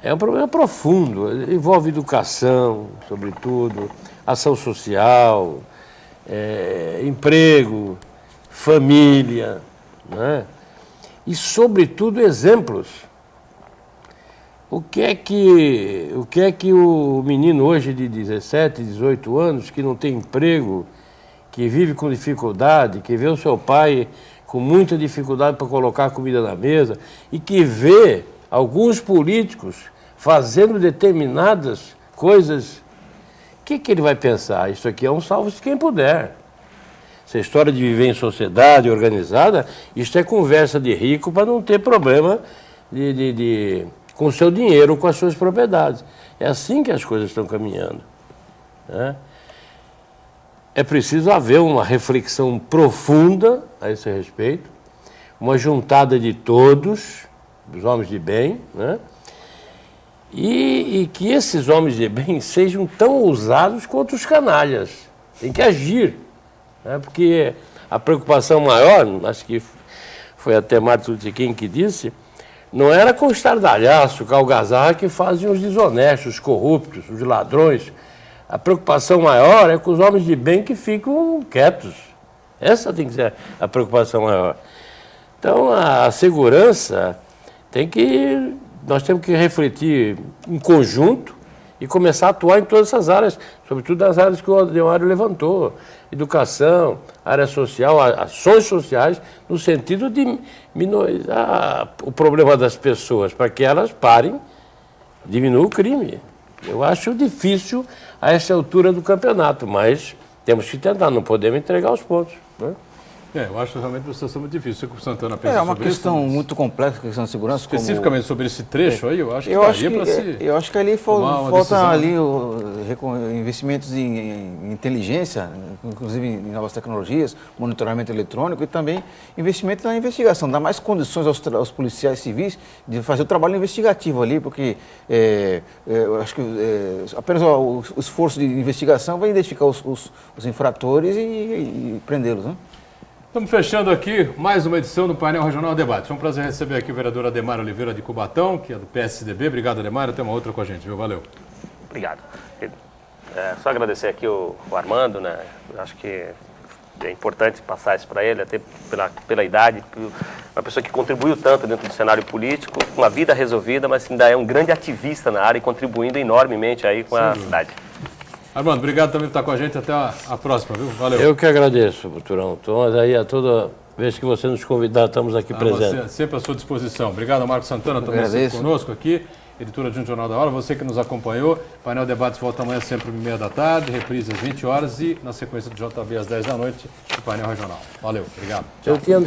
é um problema profundo, envolve educação, sobretudo, ação social, emprego, família, né? E, sobretudo, exemplos. O que é que o menino hoje de 17, 18 anos, que não tem emprego, que vive com dificuldade, que vê o seu pai com muita dificuldade para colocar comida na mesa e que vê alguns políticos fazendo determinadas coisas, o que ele vai pensar? Isso aqui é um salve-se quem puder. Essa história de viver em sociedade organizada, isso é conversa de rico para não ter problema com o seu dinheiro, com as suas propriedades. É assim que as coisas estão caminhando, né? É preciso haver uma reflexão profunda a esse respeito, uma juntada de todos, dos homens de bem, né? E que esses homens de bem sejam tão ousados quanto os canalhas. Tem que agir, né? Porque a preocupação maior, acho que foi até Martin Luther King que disse, não era com o estardalhaço, com a algazarra que fazem os desonestos, os corruptos, os ladrões. A preocupação maior é com os homens de bem que ficam quietos. Essa tem que ser a preocupação maior. Então, a segurança nós temos que refletir em conjunto e começar a atuar em todas essas áreas, sobretudo nas áreas que o Ademar levantou, educação, área social, ações sociais, no sentido de minorar o problema das pessoas, para que elas parem, diminuam o crime. Eu acho difícil a essa altura do campeonato, mas temos que tentar, não podemos entregar os pontos, né? Eu acho realmente uma situação muito difícil. O Senhora pensa É uma sobre questão isso, muito complexa, a questão de segurança. especificamente sobre esse trecho aí, eu acho que Eu acho que ali tomar uma falta decisão. ali investimentos em inteligência, inclusive em novas tecnologias, monitoramento eletrônico e também investimento na investigação, dar mais condições aos policiais civis de fazer o trabalho investigativo ali, porque eu acho que apenas o esforço de investigação vai identificar os infratores e prendê-los, né? Estamos fechando aqui mais uma edição do Painel Regional Debate. Foi um prazer receber aqui o vereador Ademar Oliveira de Cubatão, que é do PSDB. Obrigado, Ademar. Até uma outra com a gente, viu? Valeu. Obrigado. Só agradecer aqui o Armando, né? Acho que é importante passar isso para ele, até pela idade, uma pessoa que contribuiu tanto dentro do cenário político, com a vida resolvida, mas ainda é um grande ativista na área e contribuindo enormemente aí com a cidade. Armando, obrigado também por estar com a gente. Até a próxima, viu? Valeu. Eu que agradeço, Turão. Mas aí a toda vez que você nos convidar, estamos aqui presentes. Sempre à sua disposição. Obrigado, Marcos Santana, também sempre conosco aqui. Editora de um Jornal da Hora, você que nos acompanhou. Painel Debates volta amanhã sempre às 30h, reprise às 20 horas e na sequência do JB às 10 da noite, o Painel Regional. Valeu, obrigado. Eu tinha